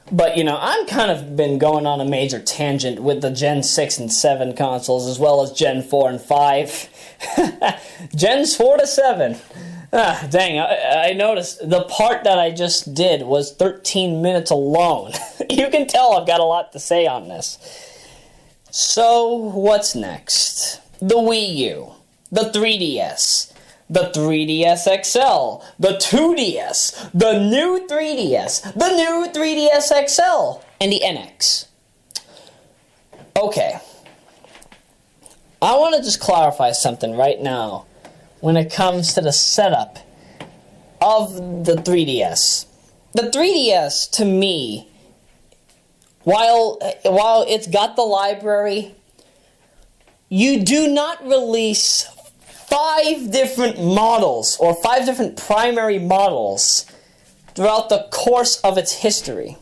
But, I'm kind of been going on a major tangent with the Gen 6 and 7 consoles, as well as Gen 4 and 5. Gens 4 to 7. Dang, I noticed the part that I just did was 13 minutes alone. You can tell I've got a lot to say on this. So, what's next? The Wii U, the 3DS, the 3DS XL, the 2DS, the new 3DS, the new 3DS XL, and the NX. Okay. I want to just clarify something right now when it comes to the setup of the 3DS. The 3DS, to me, while it's got the library, you do not release 5 different models, or 5 different primary models, throughout the course of its history.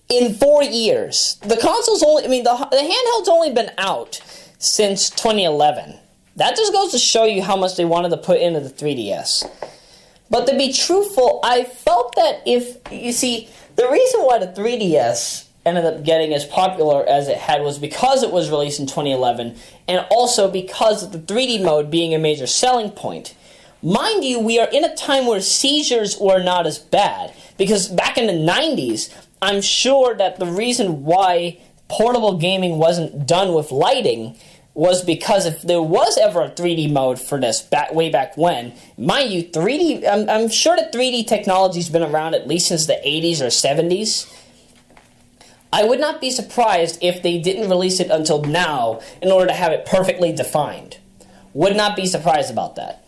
In 4 years. The console's only, the handheld's only been out since 2011. That just goes to show you how much they wanted to put into the 3DS. But to be truthful, I felt that the reason why the 3DS ended up getting as popular as it had was because it was released in 2011, and also because of the 3D mode being a major selling point. Mind you, we are in a time where seizures were not as bad, because back in the 90s, I'm sure that the reason why portable gaming wasn't done with lighting was because if there was ever a 3D mode for this way back when, mind you, 3D, I'm sure that 3D technology's been around at least since the 80s or 70s. I would not be surprised if they didn't release it until now in order to have it perfectly defined. Would not be surprised about that.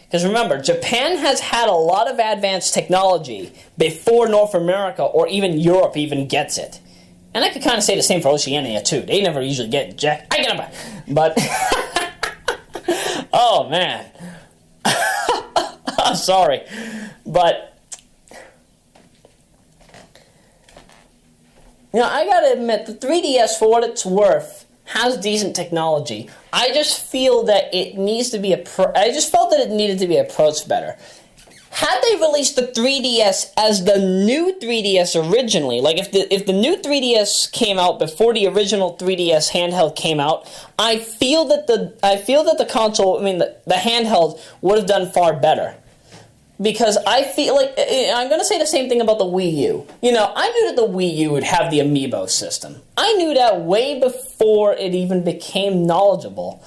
Because remember, Japan has had a lot of advanced technology before North America or even Europe even gets it. And I could kind of say the same for Oceania, too. They never usually get jack. I get them, but oh, man. I'm sorry. But, I gotta admit, the 3DS, for what it's worth, has decent technology. I just feel that it needs to be I just felt that it needed to be approached better. Had they released the 3DS as the new 3DS originally, like if the new 3DS came out before the original 3DS handheld came out, I feel that the console, the handheld would have done far better. Because I feel like, I'm going to say the same thing about the Wii U. I knew that the Wii U would have the amiibo system. I knew that way before it even became knowledgeable.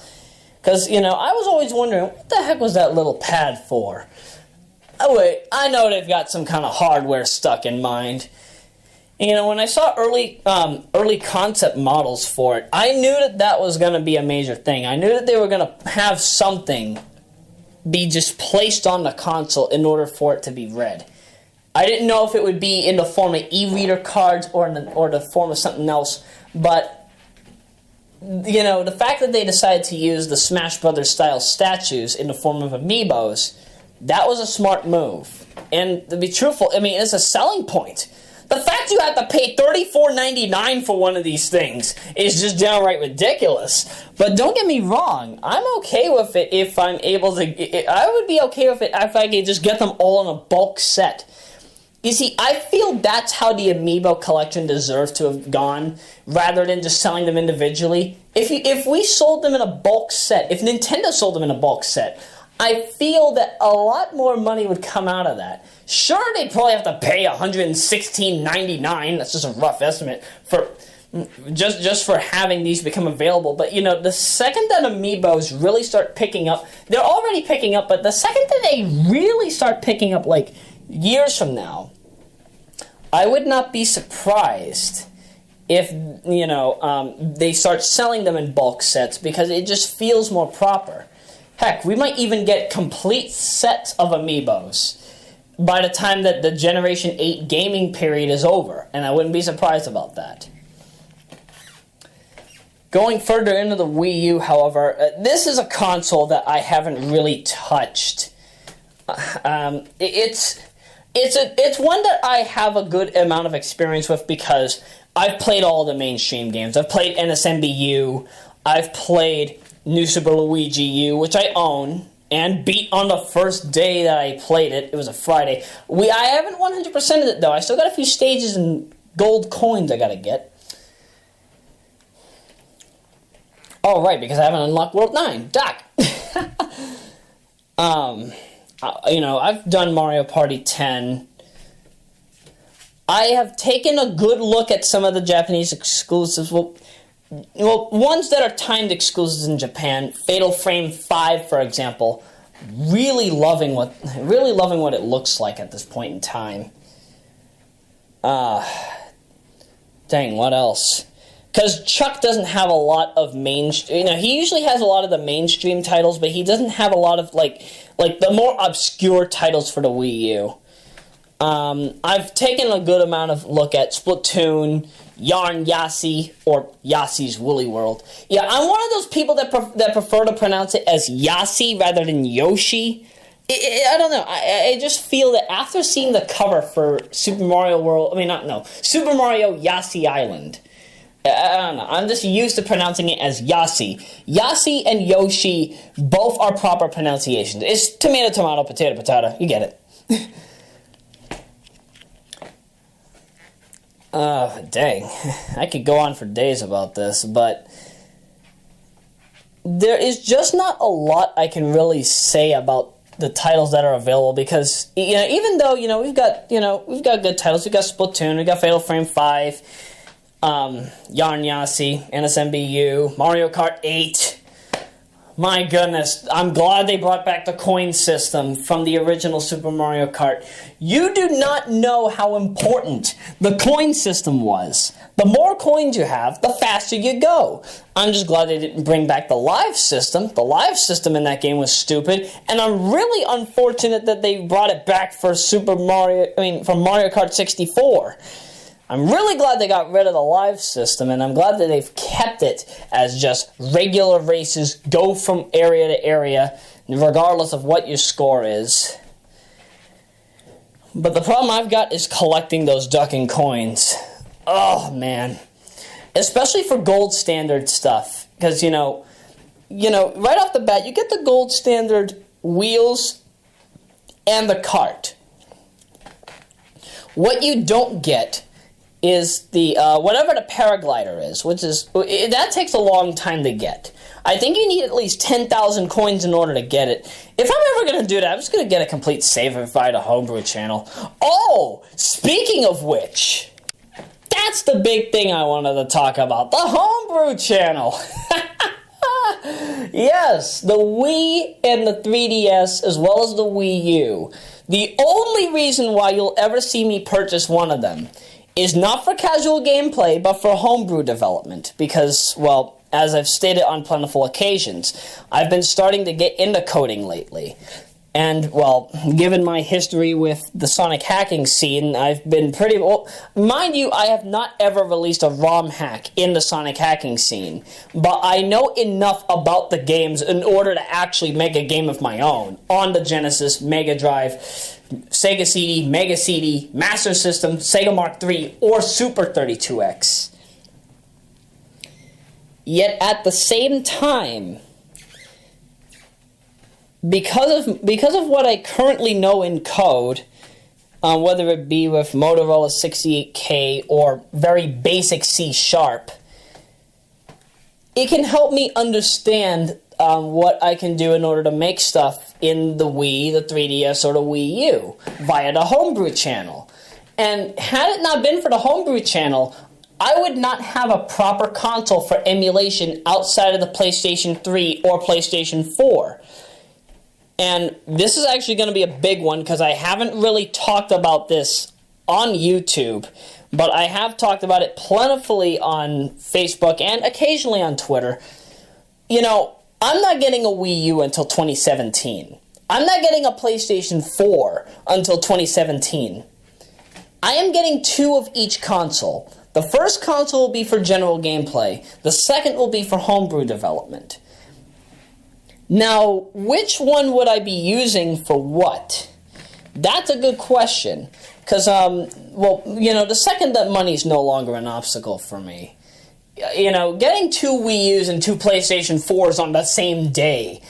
Because, I was always wondering, what the heck was that little pad for? Oh, wait, I know they've got some kind of hardware stuck in mind. When I saw early concept models for it, I knew that was going to be a major thing. I knew that they were going to have something be just placed on the console in order for it to be read. I didn't know if it would be in the form of e-reader cards or the form of something else, but the fact that they decided to use the Smash Brothers style statues in the form of amiibos, that was a smart move. And to be truthful, it's a selling point. The fact you have to pay $34.99 for one of these things is just downright ridiculous. But don't get me wrong, I'm okay with it if I'm able to. I would be okay with it if I could just get them all in a bulk set. You see, I feel that's how the Amiibo collection deserves to have gone, rather than just selling them individually. If we sold them in a bulk set, if Nintendo sold them in a bulk set, I feel that a lot more money would come out of that. Sure, they'd probably have to pay $116.99, that's just a rough estimate, for just for having these become available. But, the second that Amiibos really start picking up, they're already picking up, but the second that they really start picking up, like, years from now, I would not be surprised if, they start selling them in bulk sets, because it just feels more proper. Heck, we might even get complete sets of Amiibos by the time that the Generation 8 gaming period is over, and I wouldn't be surprised about that. Going further into the Wii U, however, this is a console that I haven't really touched. It's one that I have a good amount of experience with because I've played all the mainstream games. I've played NSMBU, I've played New Super Luigi U, which I own, and beat on the first day that I played it. It was a Friday. I haven't 100%ed it, though. I still got a few stages and gold coins I gotta get. Oh, right, because I haven't unlocked World 9. Doc! I've done Mario Party 10. I have taken a good look at some of the Japanese exclusives. Well, well, ones that are timed exclusives in Japan, Fatal Frame 5, for example, really loving what it looks like at this point in time. Dang, what else? Because Chuck doesn't have a lot of mainstream. He usually has a lot of the mainstream titles, but he doesn't have a lot of like the more obscure titles for the Wii U. I've taken a good amount of look at Splatoon, Yarn Yassi, or Yassi's Woolly World. Yeah, I'm one of those people that prefer to pronounce it as Yassi rather than Yoshi. I don't know. I just feel that after seeing the cover for Super Mario Yassi Island, I don't know. I'm just used to pronouncing it as Yassi. Yassi and Yoshi both are proper pronunciations. It's tomato, tomato, potato, potato. You get it. Dang. I could go on for days about this, but there is just not a lot I can really say about the titles that are available, because even though we've got good titles, we've got Splatoon, we've got Fatal Frame 5, Yarn Yassi, NSMBU, Mario Kart 8. My goodness, I'm glad they brought back the coin system from the original Super Mario Kart. You do not know how important the coin system was. The more coins you have, the faster you go. I'm just glad they didn't bring back the live system. The live system in that game was stupid, and I'm really unfortunate that they brought it back for for Mario Kart 64. I'm really glad they got rid of the live system, and I'm glad that they've kept it as just regular races, go from area to area, regardless of what your score is. But the problem I've got is collecting those ducking coins. Oh, man. Especially for gold standard stuff. Because, right off the bat, you get the gold standard wheels and the cart. What you don't get is the whatever the paraglider is, that takes a long time to get. I think you need at least 10,000 coins in order to get it. If I'm ever going to do that, I'm just going to get a complete save via the Homebrew channel. Oh, speaking of which, that's the big thing I wanted to talk about, the Homebrew channel. Yes, the Wii and the 3DS, as well as the Wii U. The only reason why you'll ever see me purchase one of them is not for casual gameplay, but for homebrew development, because, well, as I've stated on plentiful occasions, I've been starting to get into coding lately. And, well, given my history with the Sonic hacking scene, I've been pretty... Well, mind you, I have not ever released a ROM hack in the Sonic hacking scene, but I know enough about the games in order to actually make a game of my own on the Genesis, Mega Drive, Sega CD, Mega CD, Master System, Sega Mark III, or Super 32X. Yet at the same time, because of what I currently know in code, whether it be with Motorola 68K or very basic C#, it can help me understand what I can do in order to make stuff in the Wii, the 3DS, or the Wii U via the Homebrew channel. And had it not been for the Homebrew channel, I would not have a proper console for emulation outside of the PlayStation 3 or PlayStation 4. And this is actually going to be a big one, because I haven't really talked about this on YouTube, but I have talked about it plentifully on Facebook and occasionally on Twitter. I'm not getting a Wii U until 2017. I'm not getting a PlayStation 4 until 2017. I am getting 2 of each console. The first console will be for general gameplay. The second will be for homebrew development. Now, which one would I be using for what? That's a good question. Because, the second that money's no longer an obstacle for me. Getting 2 Wii U's and 2 PlayStation 4s on the same day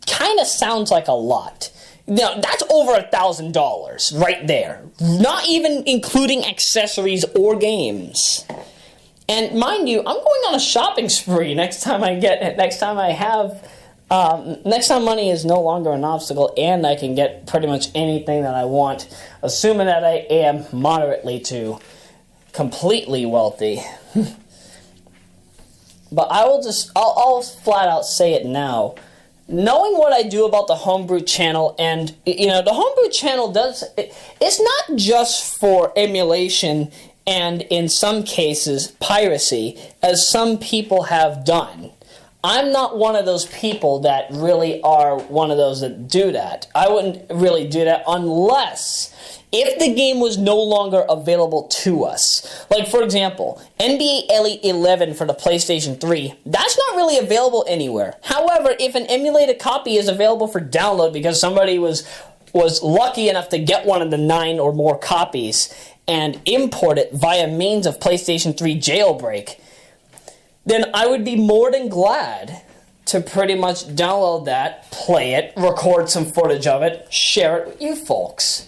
kind of sounds like a lot. That's over $1,000 right there. Not even including accessories or games. And mind you, I'm going on a shopping spree next time money is no longer an obstacle and I can get pretty much anything that I want, assuming that I am moderately to completely wealthy. but I'll flat out say it now. Knowing what I do about the homebrew channel, and the homebrew channel it's not just for emulation and in some cases piracy, as some people have done. I'm not one of those people that really are one of those that do that. I wouldn't really do that unless if the game was no longer available to us. Like, for example, NBA Elite 11 for the PlayStation 3, that's not really available anywhere. However, if an emulated copy is available for download because somebody was lucky enough to get one of the 9 or more copies and import it via means of PlayStation 3 jailbreak, then I would be more than glad to pretty much download that, play it, record some footage of it, share it with you folks.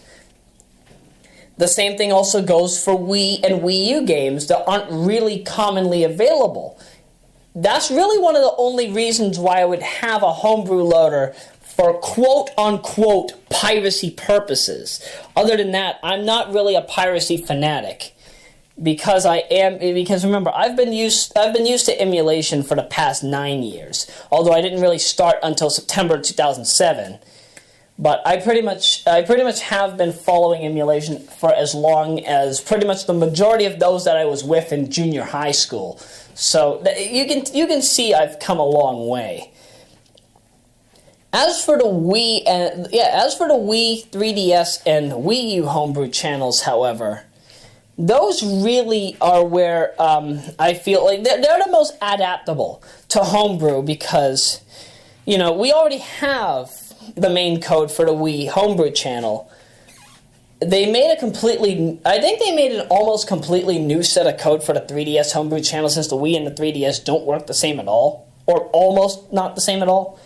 The same thing also goes for Wii and Wii U games that aren't really commonly available. That's really one of the only reasons why I would have a homebrew loader for quote-unquote piracy purposes. Other than that, I'm not really a piracy fanatic. Because remember, I've been used to emulation for the past 9 years. Although I didn't really start until September 2007. But I pretty much have been following emulation for as long as pretty much the majority of those that I was with in junior high school. So you can see I've come a long way. As for the Wii 3DS and Wii U homebrew channels, however, those really are where I feel like they're the most adaptable to homebrew because, we already have the main code for the Wii homebrew channel. They made an almost completely new set of code for the 3DS homebrew channel since the Wii and the 3DS don't work the same at all, or almost not the same at all.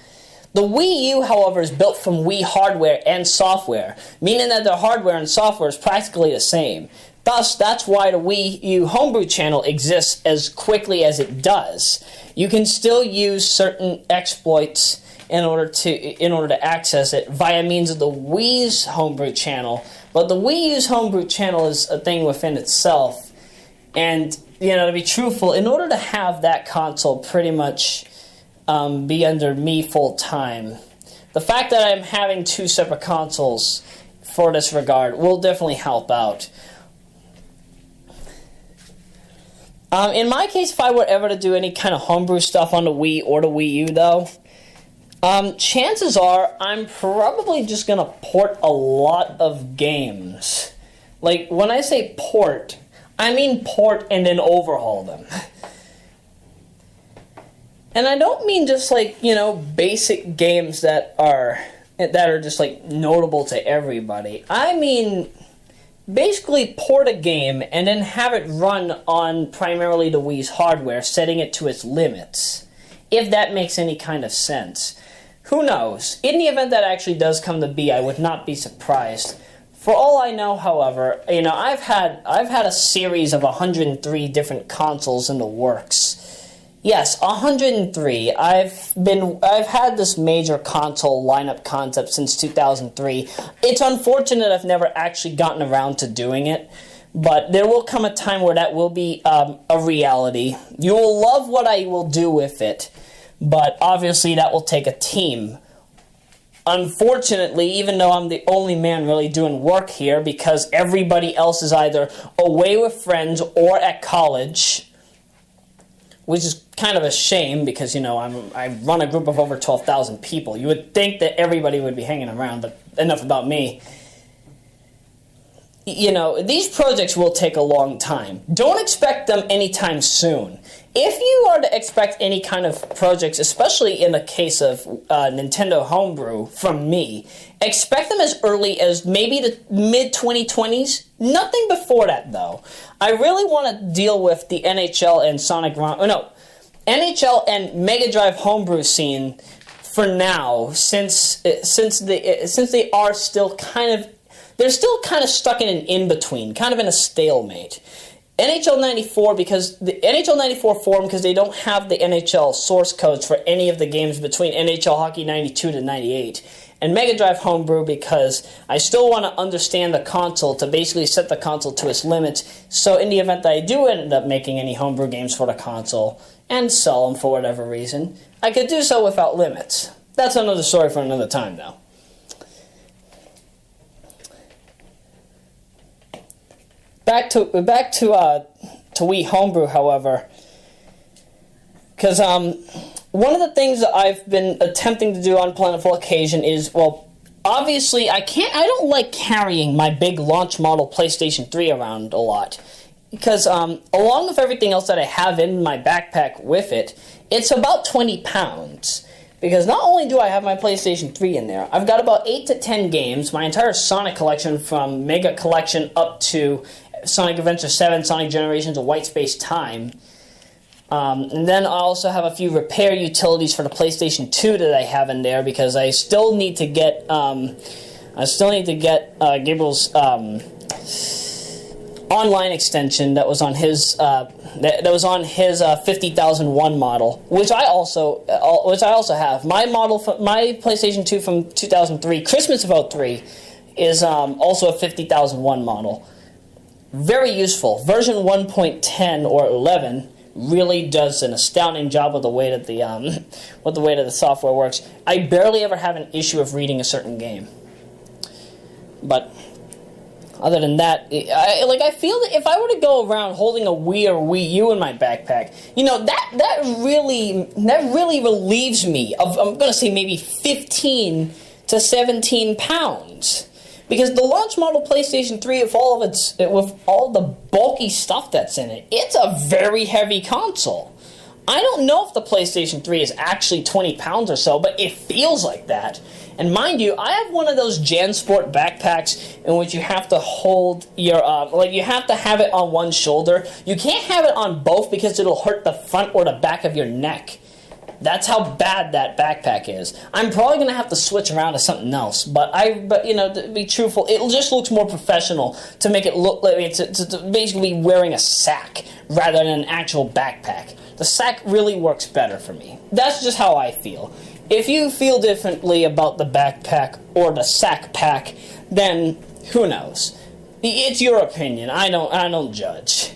The Wii U, however, is built from Wii hardware and software, meaning that the hardware and software is practically the same. Thus, that's why the Wii U homebrew channel exists as quickly as it does. You can still use certain exploits in order to access it via means of the Wii's homebrew channel, but the Wii U's homebrew channel is a thing within itself. And to be truthful, in order to have that console pretty much be under me full time, the fact that I'm having 2 separate consoles for this regard will definitely help out. In my case, if I were ever to do any kind of homebrew stuff on the Wii or the Wii U, though, chances are I'm probably just going to port a lot of games. Like, when I say port, I mean port and then overhaul them. And I don't mean just basic games that are just notable to everybody. I mean basically port a game and then have it run on primarily the Wii's hardware, setting it to its limits. If that makes any kind of sense. Who knows? In the event that actually does come to be, I would not be surprised. For all I know, however, I've had a series of 103 different consoles in the works. Yes, 103. I've had this major console lineup concept since 2003. It's unfortunate I've never actually gotten around to doing it, but there will come a time where that will be a reality. You will love what I will do with it, but obviously that will take a team. Unfortunately, even though I'm the only man really doing work here because everybody else is either away with friends or at college, which is kind of a shame because, I run a group of over 12,000 people. You would think that everybody would be hanging around, but enough about me. These projects will take a long time. Don't expect them anytime soon. If you are to expect any kind of projects, especially in the case of Nintendo Homebrew from me, expect them as early as maybe the mid-2020s. Nothing before that, though. I really want to deal with the NHL and NHL and Mega Drive Homebrew scene for now, since they are still they're still kind of stuck in an in-between, kind of in a stalemate. NHL 94 because the NHL 94 formed because they don't have the NHL source codes for any of the games between NHL Hockey 92 to 98. And Mega Drive Homebrew because I still want to understand the console to basically set the console to its limits. So in the event that I do end up making any homebrew games for the console, and sell them for whatever reason, I could do so without limits. That's another story for another time, though. Back to Wii Homebrew, however, because one of the things that I've been attempting to do on plentiful occasion is, well, obviously I don't like carrying my big launch model PlayStation 3 around a lot, because along with everything else that I have in my backpack with it, it's about 20 pounds. Because not only do I have my PlayStation 3 in there, I've got about 8 to 10 games, my entire Sonic collection from Mega Collection up to Sonic Adventure 7, Sonic Generations, and White Space Time. And then I also have a few repair utilities for the PlayStation 2 that I have in there, because I still need to get Gabriel's online extension that was on his 50,001 model, which I also have. My model for my PlayStation 2 from 2003, Christmas of 03, is also a 50,001 model. Very useful. Version 1.10 or 11 really does an astounding job with the way that the software works. I barely ever have an issue of reading a certain game. But other than that, I feel that if I were to go around holding a Wii or Wii U in my backpack, that really relieves me of, I'm going to say, maybe 15 to 17 pounds. Because the launch model PlayStation 3, with all the bulky stuff that's in it, it's a very heavy console. I don't know if the PlayStation 3 is actually 20 pounds or so, but it feels like that. And mind you, I have one of those JanSport backpacks in which you have to hold your, you have to have it on one shoulder. You can't have it on both because it'll hurt the front or the back of your neck. That's how bad that backpack is. I'm probably going to have to switch around to something else, but to be truthful, it just looks more professional to make it look like it's basically wearing a sack rather than an actual backpack. The sack really works better for me. That's just how I feel. If you feel differently about the backpack or the sack pack, then who knows? It's your opinion. I don't judge.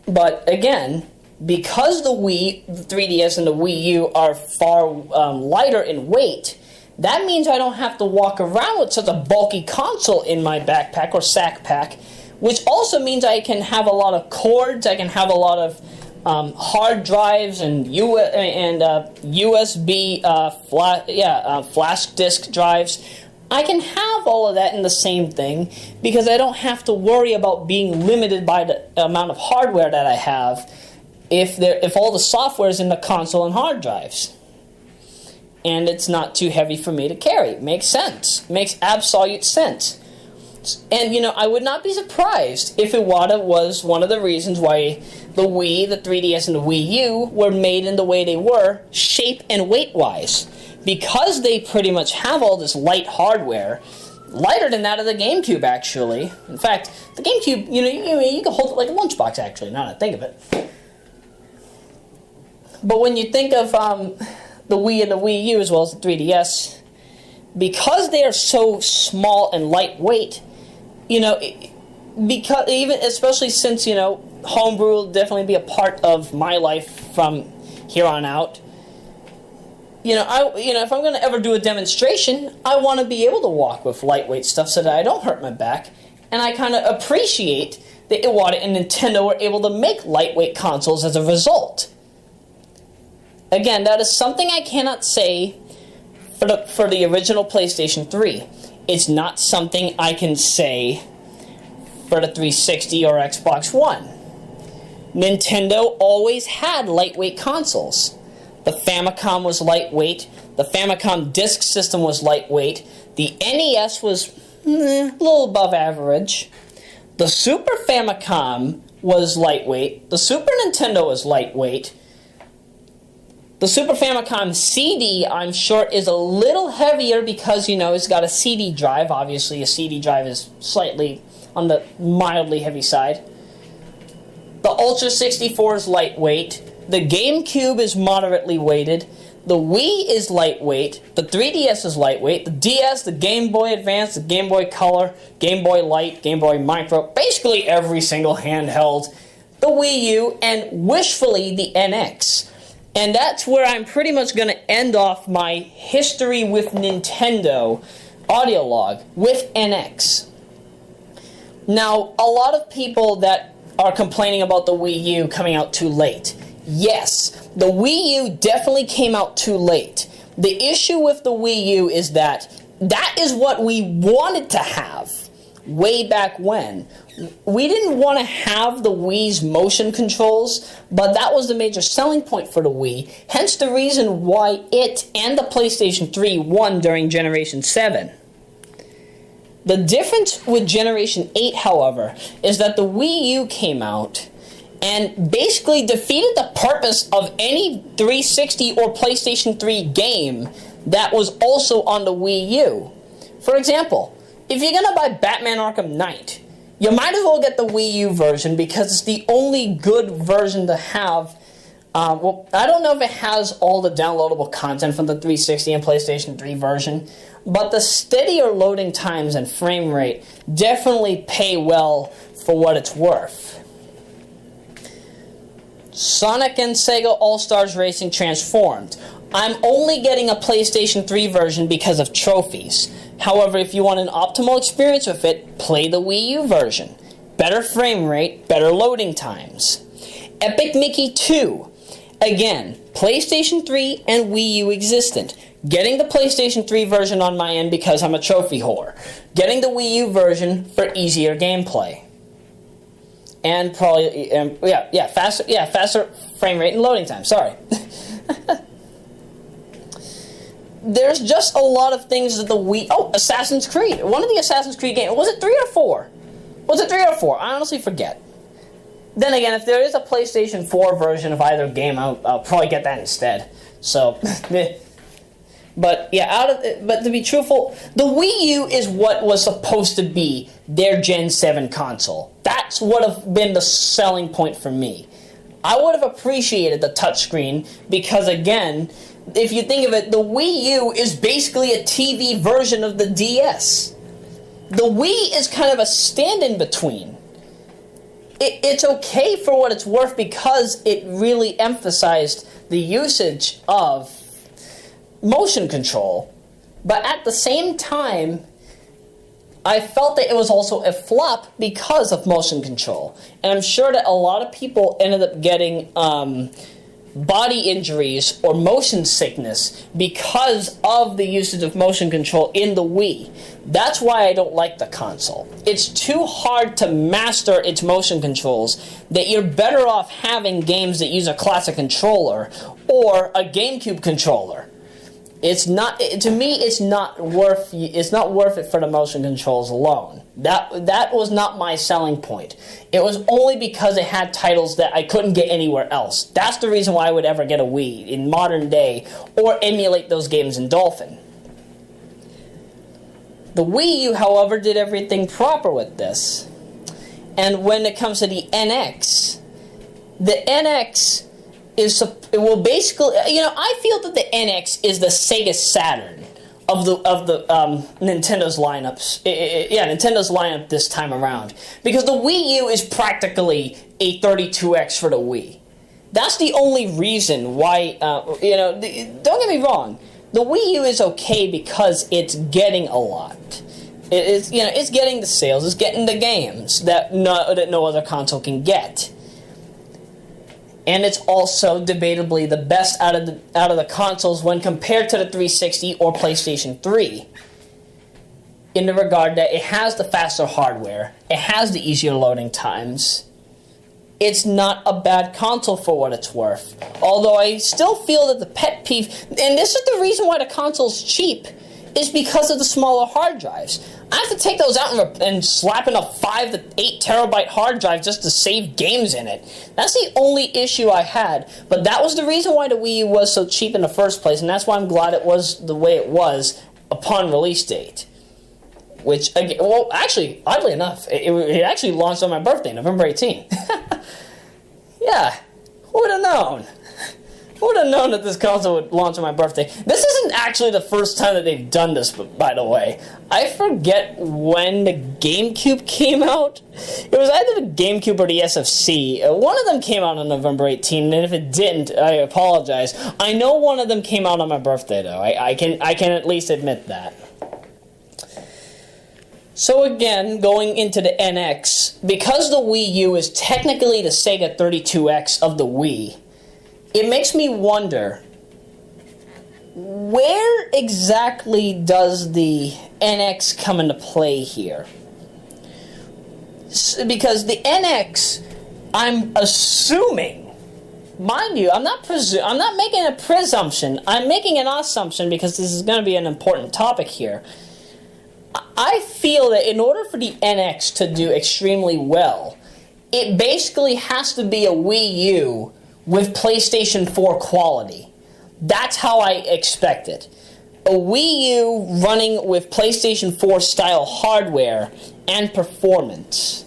But again, because the Wii, the 3DS, and the Wii U are far lighter in weight, that means I don't have to walk around with such a bulky console in my backpack or sack pack, which also means I can have a lot of cords, I can have a lot of hard drives and USB flash disk drives. I can have all of that in the same thing because I don't have to worry about being limited by the amount of hardware that I have if all the software is in the console and hard drives. And it's not too heavy for me to carry. Makes sense. Makes absolute sense. And, I would not be surprised if Iwata was one of the reasons why the Wii, the 3DS, and the Wii U were made in the way they were, shape and weight-wise. Because they pretty much have all this light hardware, lighter than that of the GameCube, actually. In fact, the GameCube, you can hold it like a lunchbox, actually, now that I think of it. But when you think of the Wii and the Wii U, as well as the 3DS, because they are so small and lightweight, especially since, homebrew will definitely be a part of my life from here on out. If I'm going to ever do a demonstration, I want to be able to walk with lightweight stuff so that I don't hurt my back. And I kind of appreciate that Iwata and Nintendo were able to make lightweight consoles as a result. Again, that is something I cannot say for the original PlayStation 3. It's not something I can say for the 360 or Xbox One. Nintendo always had lightweight consoles. The Famicom was lightweight. The Famicom Disk System was lightweight. The NES was a little above average. The Super Famicom was lightweight. The Super Nintendo was lightweight. The Super Famicom CD, I'm sure, is a little heavier because, it's got a CD drive. Obviously, a CD drive is slightly on the mildly heavy side. The Ultra 64 is lightweight. The GameCube is moderately weighted. the Wii is lightweight, the 3DS is lightweight, the DS, the Game Boy Advance, the Game Boy Color, Game Boy Light, Game Boy Micro, basically every single handheld, the Wii U, and wishfully the NX. And that's where I'm pretty much going to end off my history with Nintendo audio log with NX. Now, a lot of people that are complaining about the Wii U coming out too late. Yes, the Wii U definitely came out too late. The issue with the Wii U is that is what we wanted to have way back when. We didn't want to have the Wii's motion controls, but that was the major selling point for the Wii, hence the reason why it and the PlayStation 3 won during Generation 7. The difference with Generation 8, however, is that the Wii U came out and basically defeated the purpose of any 360 or PlayStation 3 game that was also on the Wii U. For example, if you're going to buy Batman Arkham Knight, you might as well get the Wii U version because it's the only good version to have. Well, I don't know if it has all the downloadable content from the 360 and PlayStation 3 version, but the steadier loading times and frame rate definitely pay well for what it's worth. Sonic and Sega All-Stars Racing Transformed. I'm only getting a PlayStation 3 version because of trophies. However, if you want an optimal experience with it, play the Wii U version. Better frame rate, better loading times. Epic Mickey 2. Again, PlayStation 3 and Wii U existent. Getting the PlayStation 3 version on my end because I'm a trophy whore. Getting the Wii U version for easier gameplay. And probably, faster frame rate and loading time. Sorry. There's just a lot of things that the Wii... Oh, Assassin's Creed. One of the Assassin's Creed games... Was it 3 or 4? Was it 3 or 4? I honestly forget. Then again, if there is a PlayStation 4 version of either game, I'll probably get that instead. So... But yeah, but to be truthful, the Wii U is what was supposed to be their Gen 7 console. That's what have been the selling point for me. I would have appreciated the touchscreen because, again, if you think of it, the Wii U is basically a TV version of the DS. The Wii is kind of a stand-in between. It's okay for what it's worth because it really emphasized the usage of motion control, but at the same time, I felt that it was also a flop because of motion control. And I'm sure that a lot of people ended up getting body injuries or motion sickness because of the usage of motion control in the Wii. That's why I don't like the console. It's too hard to master its motion controls that you're better off having games that use a classic controller or a GameCube controller. It's not, to me, it's not worth it for the motion controls alone. That was not my selling point. It was only because it had titles that I couldn't get anywhere else. That's the reason why I would ever get a Wii in modern day or emulate those games in Dolphin. The Wii U, however, did everything proper with this. And when it comes to the NX it will basically, I feel that the NX is the Sega Saturn of the Nintendo's lineups. Nintendo's lineup this time around, because the Wii U is practically a 32X for the Wii. That's the only reason why. Don't get me wrong. The Wii U is okay because it's getting a lot. It's getting the sales, it's getting the games that no other console can get. And it's also debatably the best out of the consoles when compared to the 360 or PlayStation 3. In the regard that it has the faster hardware, it has the easier loading times. It's not a bad console for what it's worth. Although I still feel that the pet peeve, and this is the reason why the console's cheap, is because of the smaller hard drives. I have to take those out and slap in a 5 to 8 terabyte hard drive just to save games in it. That's the only issue I had, but that was the reason why the Wii U was so cheap in the first place, and that's why I'm glad it was the way it was upon release date. Which, actually, oddly enough, it actually launched on my birthday, November 18th. Yeah, who would have known? Who would have known that this console would launch on my birthday? This isn't actually the first time that they've done this, by the way. I forget when the GameCube came out. It was either the GameCube or the SFC. One of them came out on November 18, and if it didn't, I apologize. I know one of them came out on my birthday, though. I can at least admit that. So again, going into the NX, because the Wii U is technically the Sega 32X of the Wii, it makes me wonder, where exactly does the NX come into play here? Because the NX, I'm assuming, mind you, I'm not making a presumption, I'm making an assumption because this is going to be an important topic here. I feel that in order for the NX to do extremely well, it basically has to be a Wii U with PlayStation 4 quality. That's how I expect it. A Wii U running with PlayStation 4 style hardware and performance.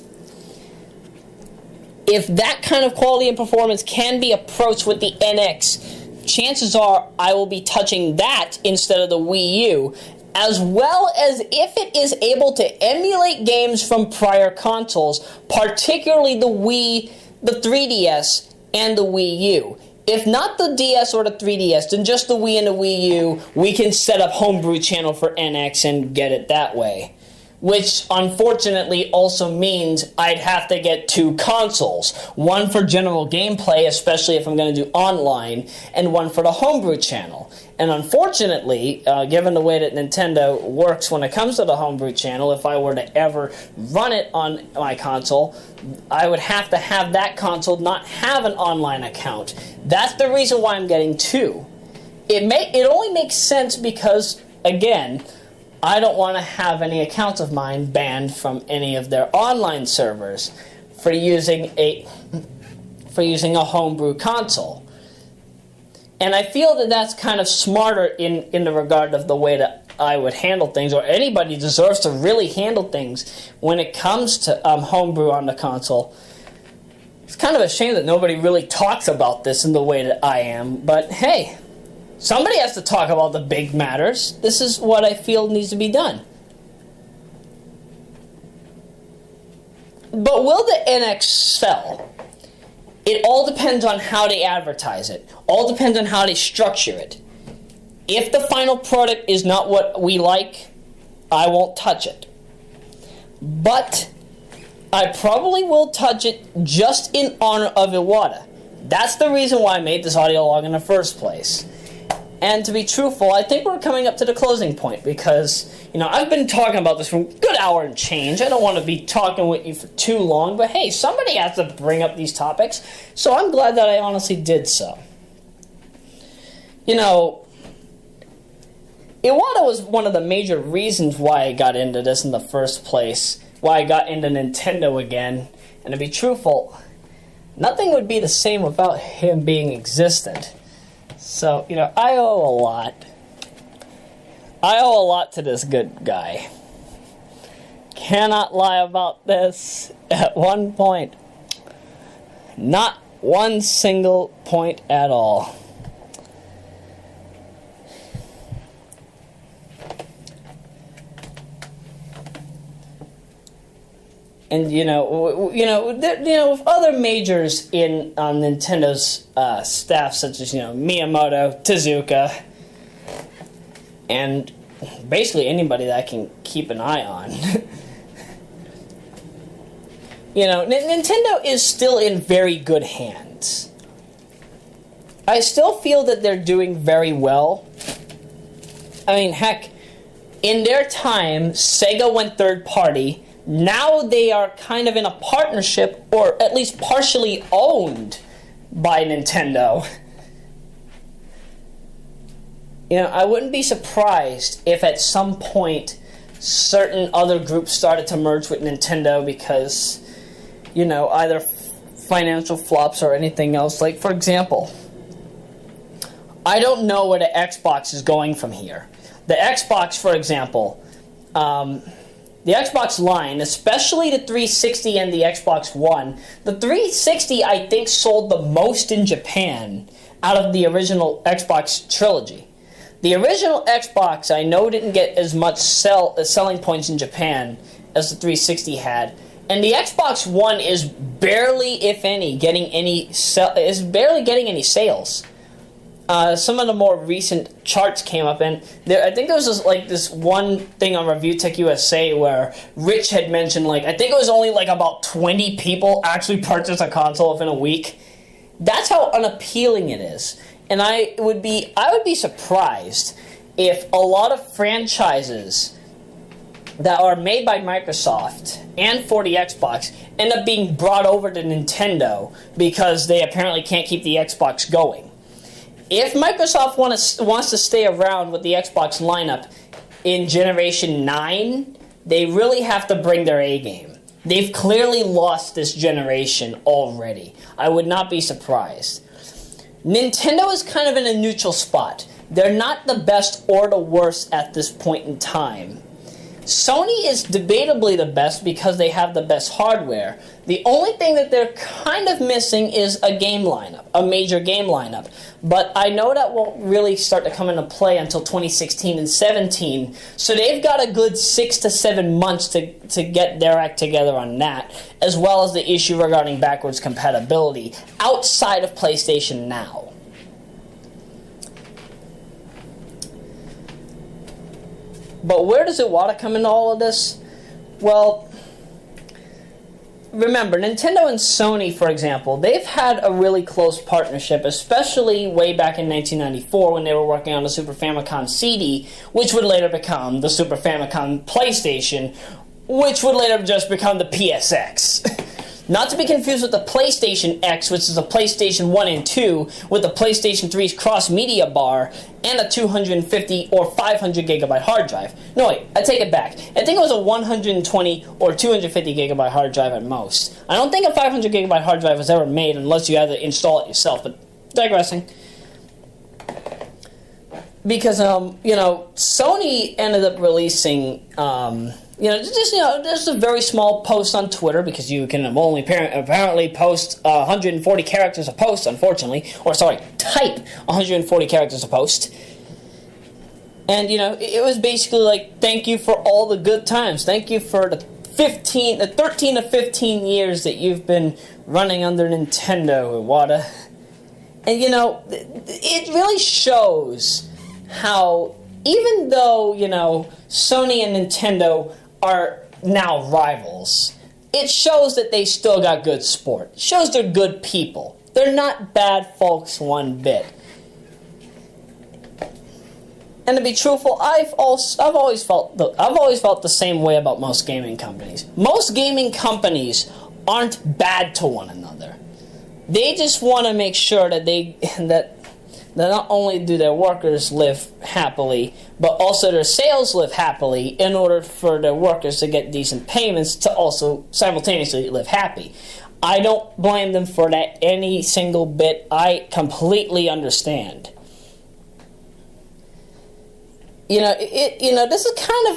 If that kind of quality and performance can be approached with the NX, chances are I will be touching that instead of the Wii U, as well as if it is able to emulate games from prior consoles, particularly the Wii, the 3DS, and the Wii U. If not the DS or the 3DS, then just the Wii and the Wii U, we can set up homebrew channel for NX and get it that way. Which, unfortunately, also means I'd have to get two consoles. One for general gameplay, especially if I'm going to do online, and one for the homebrew channel. And unfortunately, given the way that Nintendo works when it comes to the homebrew channel, if I were to ever run it on my console, I would have to have that console not have an online account. That's the reason why I'm getting two. It only makes sense because, again, I don't want to have any accounts of mine banned from any of their online servers for using a homebrew console. And I feel that that's kind of smarter in the regard of the way that I would handle things, or anybody deserves to really handle things when it comes to homebrew on the console. It's kind of a shame that nobody really talks about this in the way that I am, but hey, somebody has to talk about the big matters. This is what I feel needs to be done. But will the NX sell? It all depends on how they advertise it. All depends on how they structure it. If the final product is not what we like, I won't touch it. But I probably will touch it just in honor of Iwata. That's the reason why I made this audio log in the first place. And to be truthful, I think we're coming up to the closing point because, I've been talking about this for a good hour and change. I don't want to be talking with you for too long, but hey, somebody has to bring up these topics, so I'm glad that I honestly did so. Iwata was one of the major reasons why I got into this in the first place, why I got into Nintendo again, and to be truthful, nothing would be the same without him being existent. So, I owe a lot. I owe a lot to this good guy. Cannot lie about this at one point. Not one single point at all. And with other majors in Nintendo's staff, such as Miyamoto, Tezuka, and basically anybody that I can keep an eye on. Nintendo is still in very good hands. I still feel that they're doing very well. I mean, heck, in their time, Sega went third party. Now they are kind of in a partnership, or at least partially owned by Nintendo. I wouldn't be surprised if at some point certain other groups started to merge with Nintendo because, either financial flops or anything else. Like, for example, I don't know where the Xbox is going from here. The Xbox, for example, the Xbox line, especially the 360 and the Xbox One, the 360 I think sold the most in Japan out of the original Xbox trilogy. The original Xbox I know didn't get as much selling points in Japan as the 360 had, and the Xbox One is barely, if any, getting any sales. Some of the more recent charts came up, and I think there was this one thing on Review Tech USA where Rich had mentioned, I think it was only about 20 people actually purchased a console within a week. That's how unappealing it is. And I would be surprised if a lot of franchises that are made by Microsoft and for the Xbox end up being brought over to Nintendo because they apparently can't keep the Xbox going. If Microsoft wants to stay around with the Xbox lineup in Generation 9, they really have to bring their A game. They've clearly lost this generation already. I would not be surprised. Nintendo is kind of in a neutral spot. They're not the best or the worst at this point in time. Sony is debatably the best because they have the best hardware. The only thing that they're kind of missing is a game lineup, a major game lineup. But I know that won't really start to come into play until 2016 and 17. So they've got a good 6 to 7 months to get their act together on that, as well as the issue regarding backwards compatibility outside of PlayStation Now. But where does Iwata come into all of this? Well, remember, Nintendo and Sony, for example, they've had a really close partnership, especially way back in 1994 when they were working on the Super Famicom CD, which would later become the Super Famicom PlayStation, which would later just become the PSX. Not to be confused with the PlayStation X, which is a PlayStation 1 and 2, with the PlayStation 3's cross-media bar and a 250 or 500 gigabyte hard drive. No, wait, I take it back. I think it was a 120 or 250 gigabyte hard drive at most. I don't think a 500 gigabyte hard drive was ever made unless you had to install it yourself, but digressing. Because, Sony ended up releasing, just a very small post on Twitter, because you can only apparently post 140 characters a post, unfortunately. Type 140 characters a post. And, it was basically thank you for all the good times. Thank you for the 13 to 15 years that you've been running under Nintendo, Iwata. And, it really shows how, even though, Sony and Nintendo are now rivals, it shows that they still got good sport. It shows they're good people. They're not bad folks one bit. And to be truthful, I've always felt the same way about most gaming companies. Most gaming companies aren't bad to one another. They just want to make sure that that not only do their workers live happily, but also their sales live happily in order for their workers to get decent payments to also simultaneously live happy. I don't blame them for that any single bit. I completely understand. This is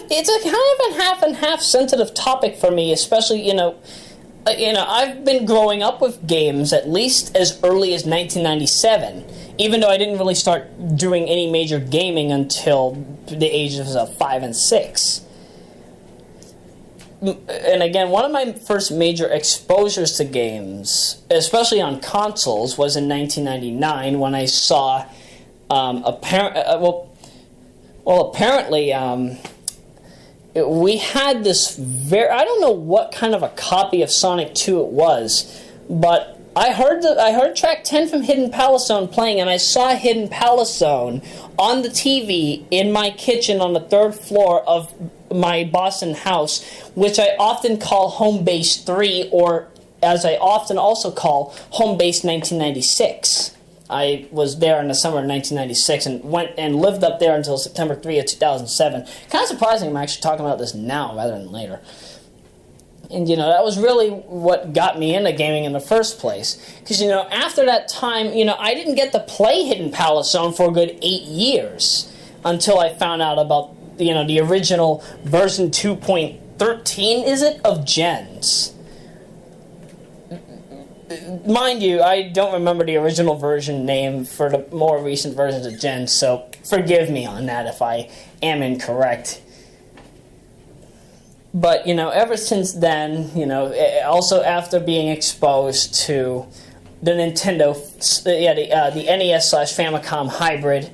it's a kind of a half and half sensitive topic for me, especially, I've been growing up with games at least as early as 1997. Even though I didn't really start doing any major gaming until the ages of 5 and 6. And again, one of my first major exposures to games, especially on consoles, was in 1999 when I saw apparently we had this I don't know what kind of a copy of Sonic 2 it was, but I heard track 10 from Hidden Palace Zone playing, and I saw Hidden Palace Zone on the TV in my kitchen on the 3rd floor of my Boston house, which I often call Home Base 3, or as I often also call Home Base 1996. I was there in the summer of 1996 and went and lived up there until September 3 of 2007. Kind of surprising I'm actually talking about this now rather than later. And, that was really what got me into gaming in the first place. Because, after that time, I didn't get to play Hidden Palace Zone for a good 8 years until I found out about, the original version 2.0 13, is it, of gens. Mind you, I don't remember the original version name for the more recent versions of gens, so forgive me on that if I am incorrect. But, ever since then, also after being exposed to the Nintendo, the NES/Famicom hybrid,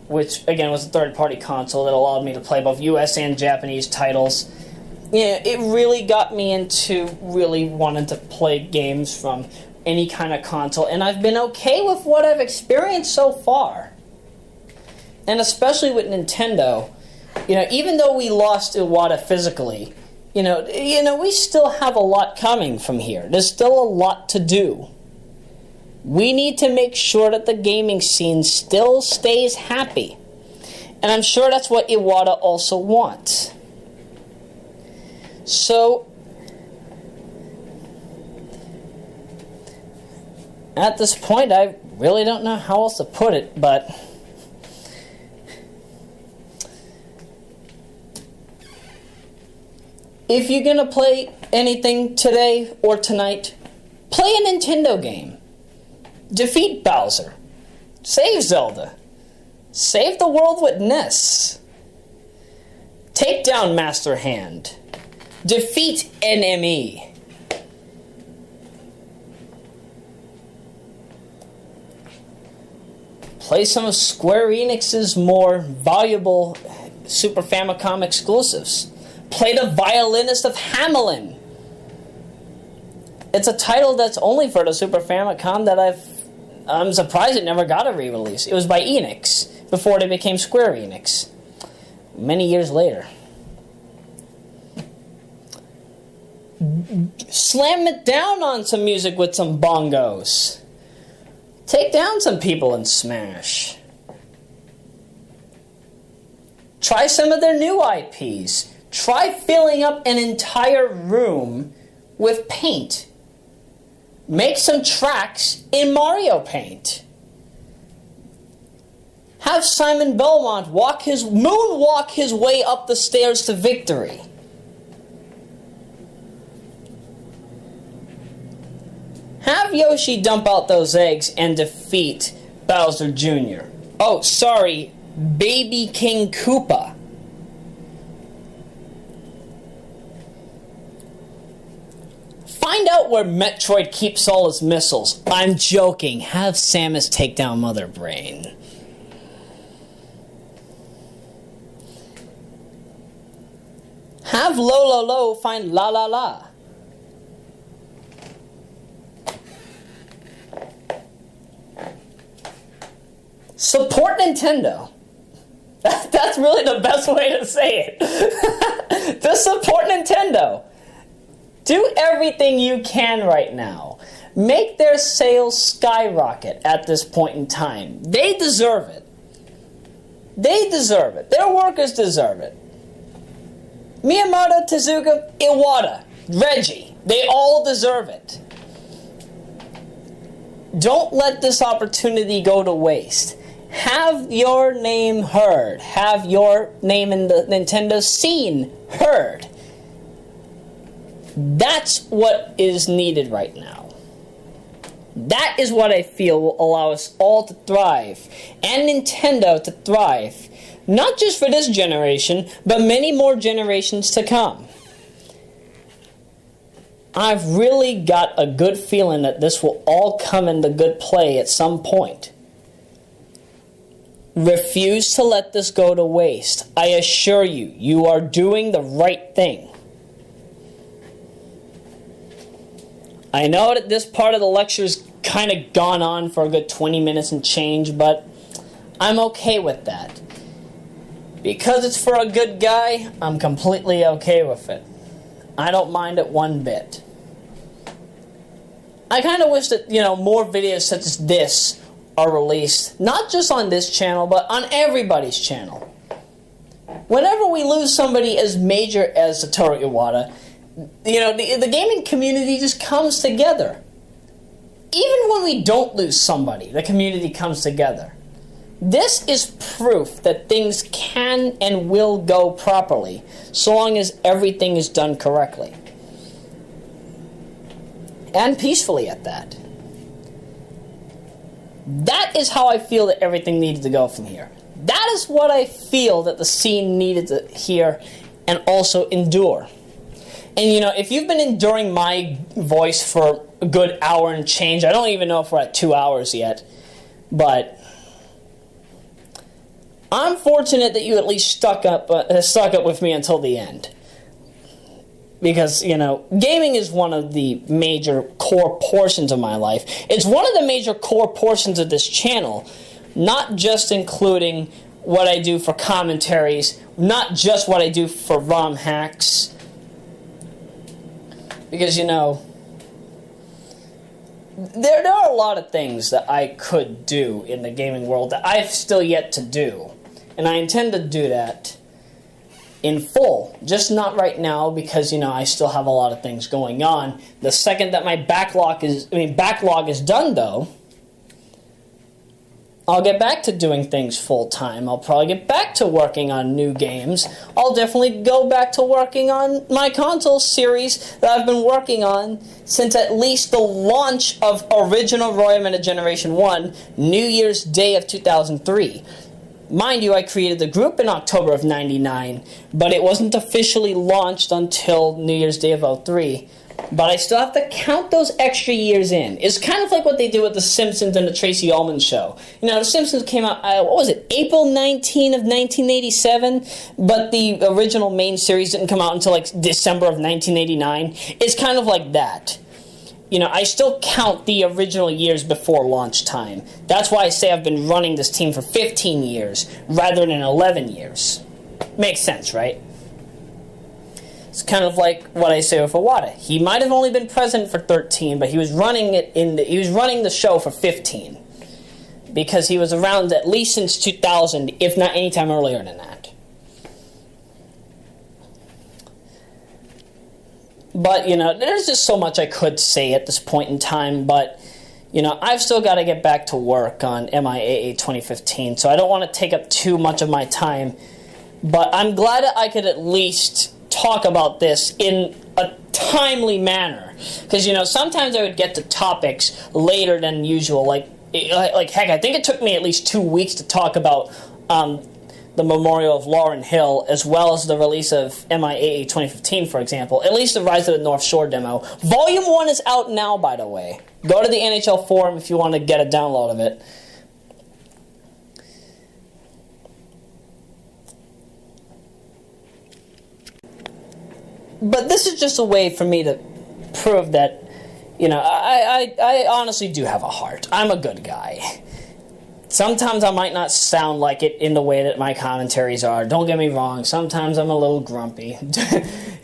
which, again, was a third-party console that allowed me to play both US and Japanese titles, it really got me into really wanting to play games from any kind of console, and I've been okay with what I've experienced so far. And especially with Nintendo, even though we lost Iwata physically, we still have a lot coming from here. There's still a lot to do. We need to make sure that the gaming scene still stays happy. And I'm sure that's what Iwata also wants. So, at this point, I really don't know how else to put it, but if you're going to play anything today or tonight, play a Nintendo game. Defeat Bowser. Save Zelda. Save the world with Ness. Take down Master Hand. Defeat NME. Play some of Square Enix's more valuable Super Famicom exclusives. Play The Violinist of Hamelin. It's a title that's only for the Super Famicom that I'm surprised it never got a re-release. It was by Enix before they became Square Enix. Many years later. Slam it down on some music with some bongos. Take down some people in Smash. Try some of their new IPs. Try filling up an entire room with paint. Make some tracks in Mario Paint. Have Simon Belmont moonwalk his way up the stairs to victory. Have Yoshi dump out those eggs and defeat Bowser Jr. Oh, sorry, Baby King Koopa. Find out where Metroid keeps all his missiles. I'm joking. Have Samus take down Mother Brain. Have Lolo find La La La. Support Nintendo. That's really the best way to say it. Just support Nintendo. Do everything you can right now. Make their sales skyrocket at this point in time. They deserve it. They deserve it. Their workers deserve it. Miyamoto, Tezuka, Iwata, Reggie. They all deserve it. Don't let this opportunity go to waste. Have your name heard. Have your name in the Nintendo scene heard. That's what is needed right now. That is what I feel will allow us all to thrive, and Nintendo to thrive, not just for this generation, but many more generations to come. I've really got a good feeling that this will all come into good play at some point. Refuse to let this go to waste. I assure you, you are doing the right thing. I know that this part of the lecture's kind of gone on for a good 20 minutes and change, but I'm okay with that. Because it's for a good guy, I'm completely okay with it. I don't mind it one bit. I kind of wish that, more videos such as this are released, not just on this channel, but on everybody's channel. Whenever we lose somebody as major as Satoru Iwata, the gaming community just comes together. Even when we don't lose somebody, the community comes together. This is proof that things can and will go properly, so long as everything is done correctly. And peacefully at that. That is how I feel that everything needed to go from here. That is what I feel that the scene needed to hear and also endure. And if you've been enduring my voice for a good hour and change, I don't even know if we're at 2 hours yet, but I'm fortunate that you at least stuck up with me until the end. Because, gaming is one of the major core portions of my life. It's one of the major core portions of this channel, not just including what I do for commentaries, not just what I do for ROM hacks. Because, there are a lot of things that I could do in the gaming world that I've still yet to do. And I intend to do that in full. Just not right now because, I still have a lot of things going on. The second that my backlog is done, though, I'll get back to doing things full-time. I'll probably get back to working on new games. I'll definitely go back to working on my console series that I've been working on since at least the launch of original Royameadow Generation 1, New Year's Day of 2003. Mind you, I created the group in October of 99, but it wasn't officially launched until New Year's Day of 03. But I still have to count those extra years in. It's kind of like what they do with The Simpsons and The Tracy Ullman Show. The Simpsons came out, April 19 of 1987? But the original main series didn't come out until, December of 1989. It's kind of like that. I still count the original years before launch time. That's why I say I've been running this team for 15 years, rather than 11 years. Makes sense, right? It's kind of like what I say with Iwata. He might have only been president for 13, but he was running the show for 15. Because he was around at least since 2000, if not any time earlier than that. But, there's just so much I could say at this point in time, but, I've still got to get back to work on MIAA 2015, so I don't want to take up too much of my time. But I'm glad that I could at least talk about this in a timely manner. Because, sometimes I would get to topics later than usual. Heck, I think it took me at least 2 weeks to talk about the memorial of Lauryn Hill, as well as the release of MIAA 2015, for example. At least the Rise of the North Shore demo. Volume 1 is out now, by the way. Go to the NHL forum if you want to get a download of it. But this is just a way for me to prove that, I honestly do have a heart. I'm a good guy. Sometimes I might not sound like it in the way that my commentaries are. Don't get me wrong. Sometimes I'm a little grumpy.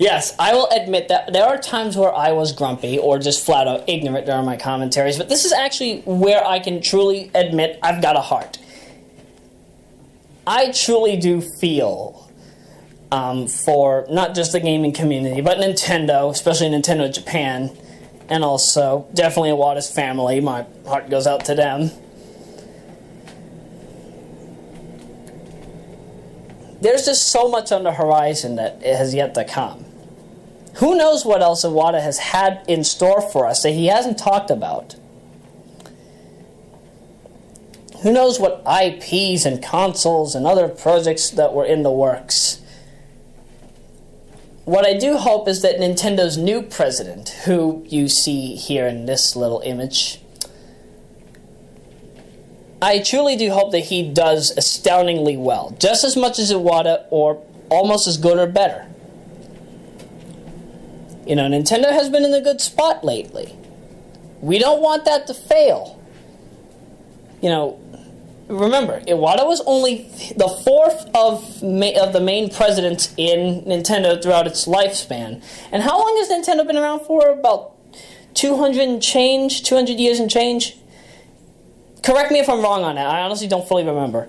Yes, I will admit that there are times where I was grumpy or just flat out ignorant during my commentaries. But this is actually where I can truly admit I've got a heart. I truly do feel for not just the gaming community, but Nintendo, especially Nintendo Japan, and also definitely Iwata's family. My heart goes out to them. There's just so much on the horizon that has yet to come. Who knows what else Iwata has had in store for us that he hasn't talked about? Who knows what IPs and consoles and other projects that were in the works? What I do hope is that Nintendo's new president, who you see here in this little image, I truly do hope that he does astoundingly well. Just as much as Iwata, or almost as good or better. Nintendo has been in a good spot lately. We don't want that to fail. Remember, Iwata was only the fourth of the main presidents in Nintendo throughout its lifespan. And how long has Nintendo been around for? About 200 years and change? Correct me if I'm wrong on that. I honestly don't fully remember.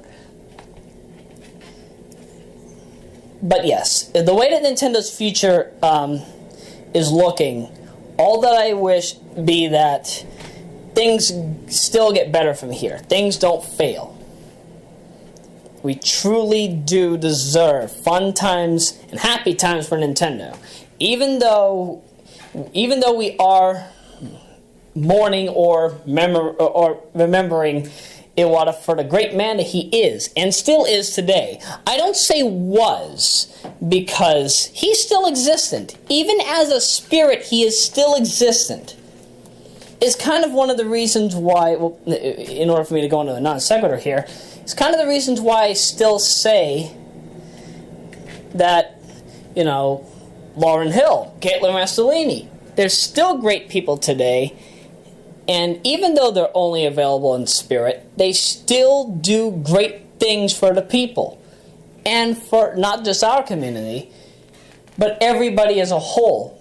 But yes, the way that Nintendo's future is looking, all that I wish be that things still get better from here. Things don't fail. We truly do deserve fun times and happy times for Nintendo. Even though we are mourning or remembering Iwata for the great man that he is, and still is today. I don't say was, because he's still existent. Even as a spirit, he is still existent. It's kind of one of the reasons why, well, in order for me to go into a non sequitur here, it's kind of the reasons why I still say that, Lauryn Hill, Caitlin Rastolini, they're still great people today. And even though they're only available in spirit, they still do great things for the people. And for not just our community, but everybody as a whole.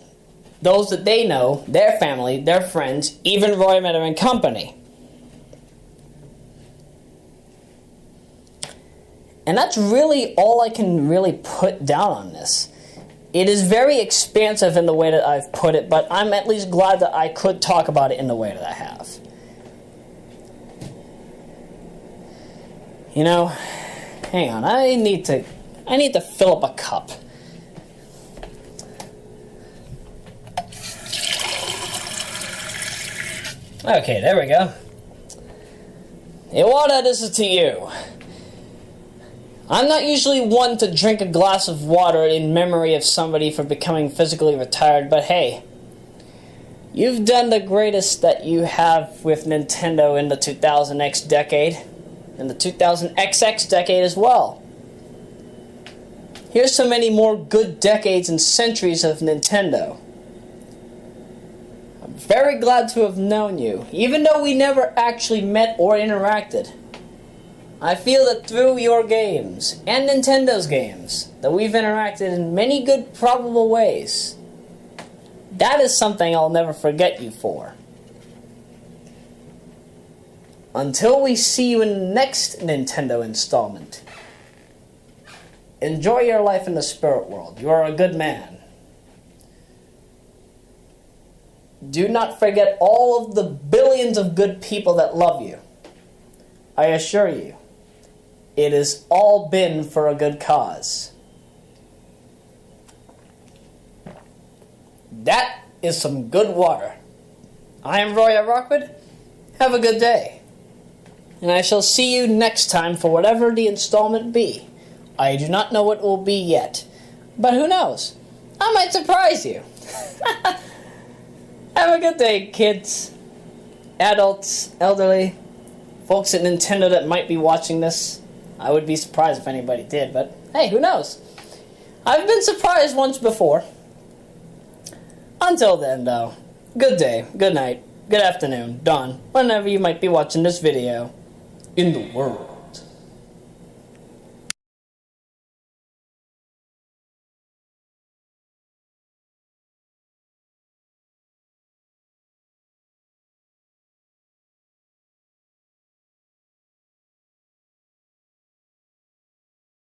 Those that they know, their family, their friends, even Royameadow and company. And that's really all I can really put down on this. It is very expansive in the way that I've put it, but I'm at least glad that I could talk about it in the way that I have. Hang on, I need to fill up a cup. Okay, there we go. Iwata, this is to you. I'm not usually one to drink a glass of water in memory of somebody for becoming physically retired, but hey, you've done the greatest that you have with Nintendo in the 2000X decade, and the 2000XX decade as well. Here's so many more good decades and centuries of Nintendo. I'm very glad to have known you, even though we never actually met or interacted. I feel that through your games, and Nintendo's games, that we've interacted in many good probable ways. That is something I'll never forget you for. Until we see you in the next Nintendo installment, enjoy your life in the spirit world. You are a good man. Do not forget all of the billions of good people that love you. I assure you, it has all been for a good cause. That is some good water. I am Roya Rockwood. Have a good day. And I shall see you next time for whatever the installment be. I do not know what it will be yet. But who knows? I might surprise you. Have a good day, kids, adults, elderly, folks at Nintendo that might be watching this. I would be surprised if anybody did, but hey, who knows? I've been surprised once before. Until then, though, good day, good night, good afternoon, dawn, whenever you might be watching this video in the world.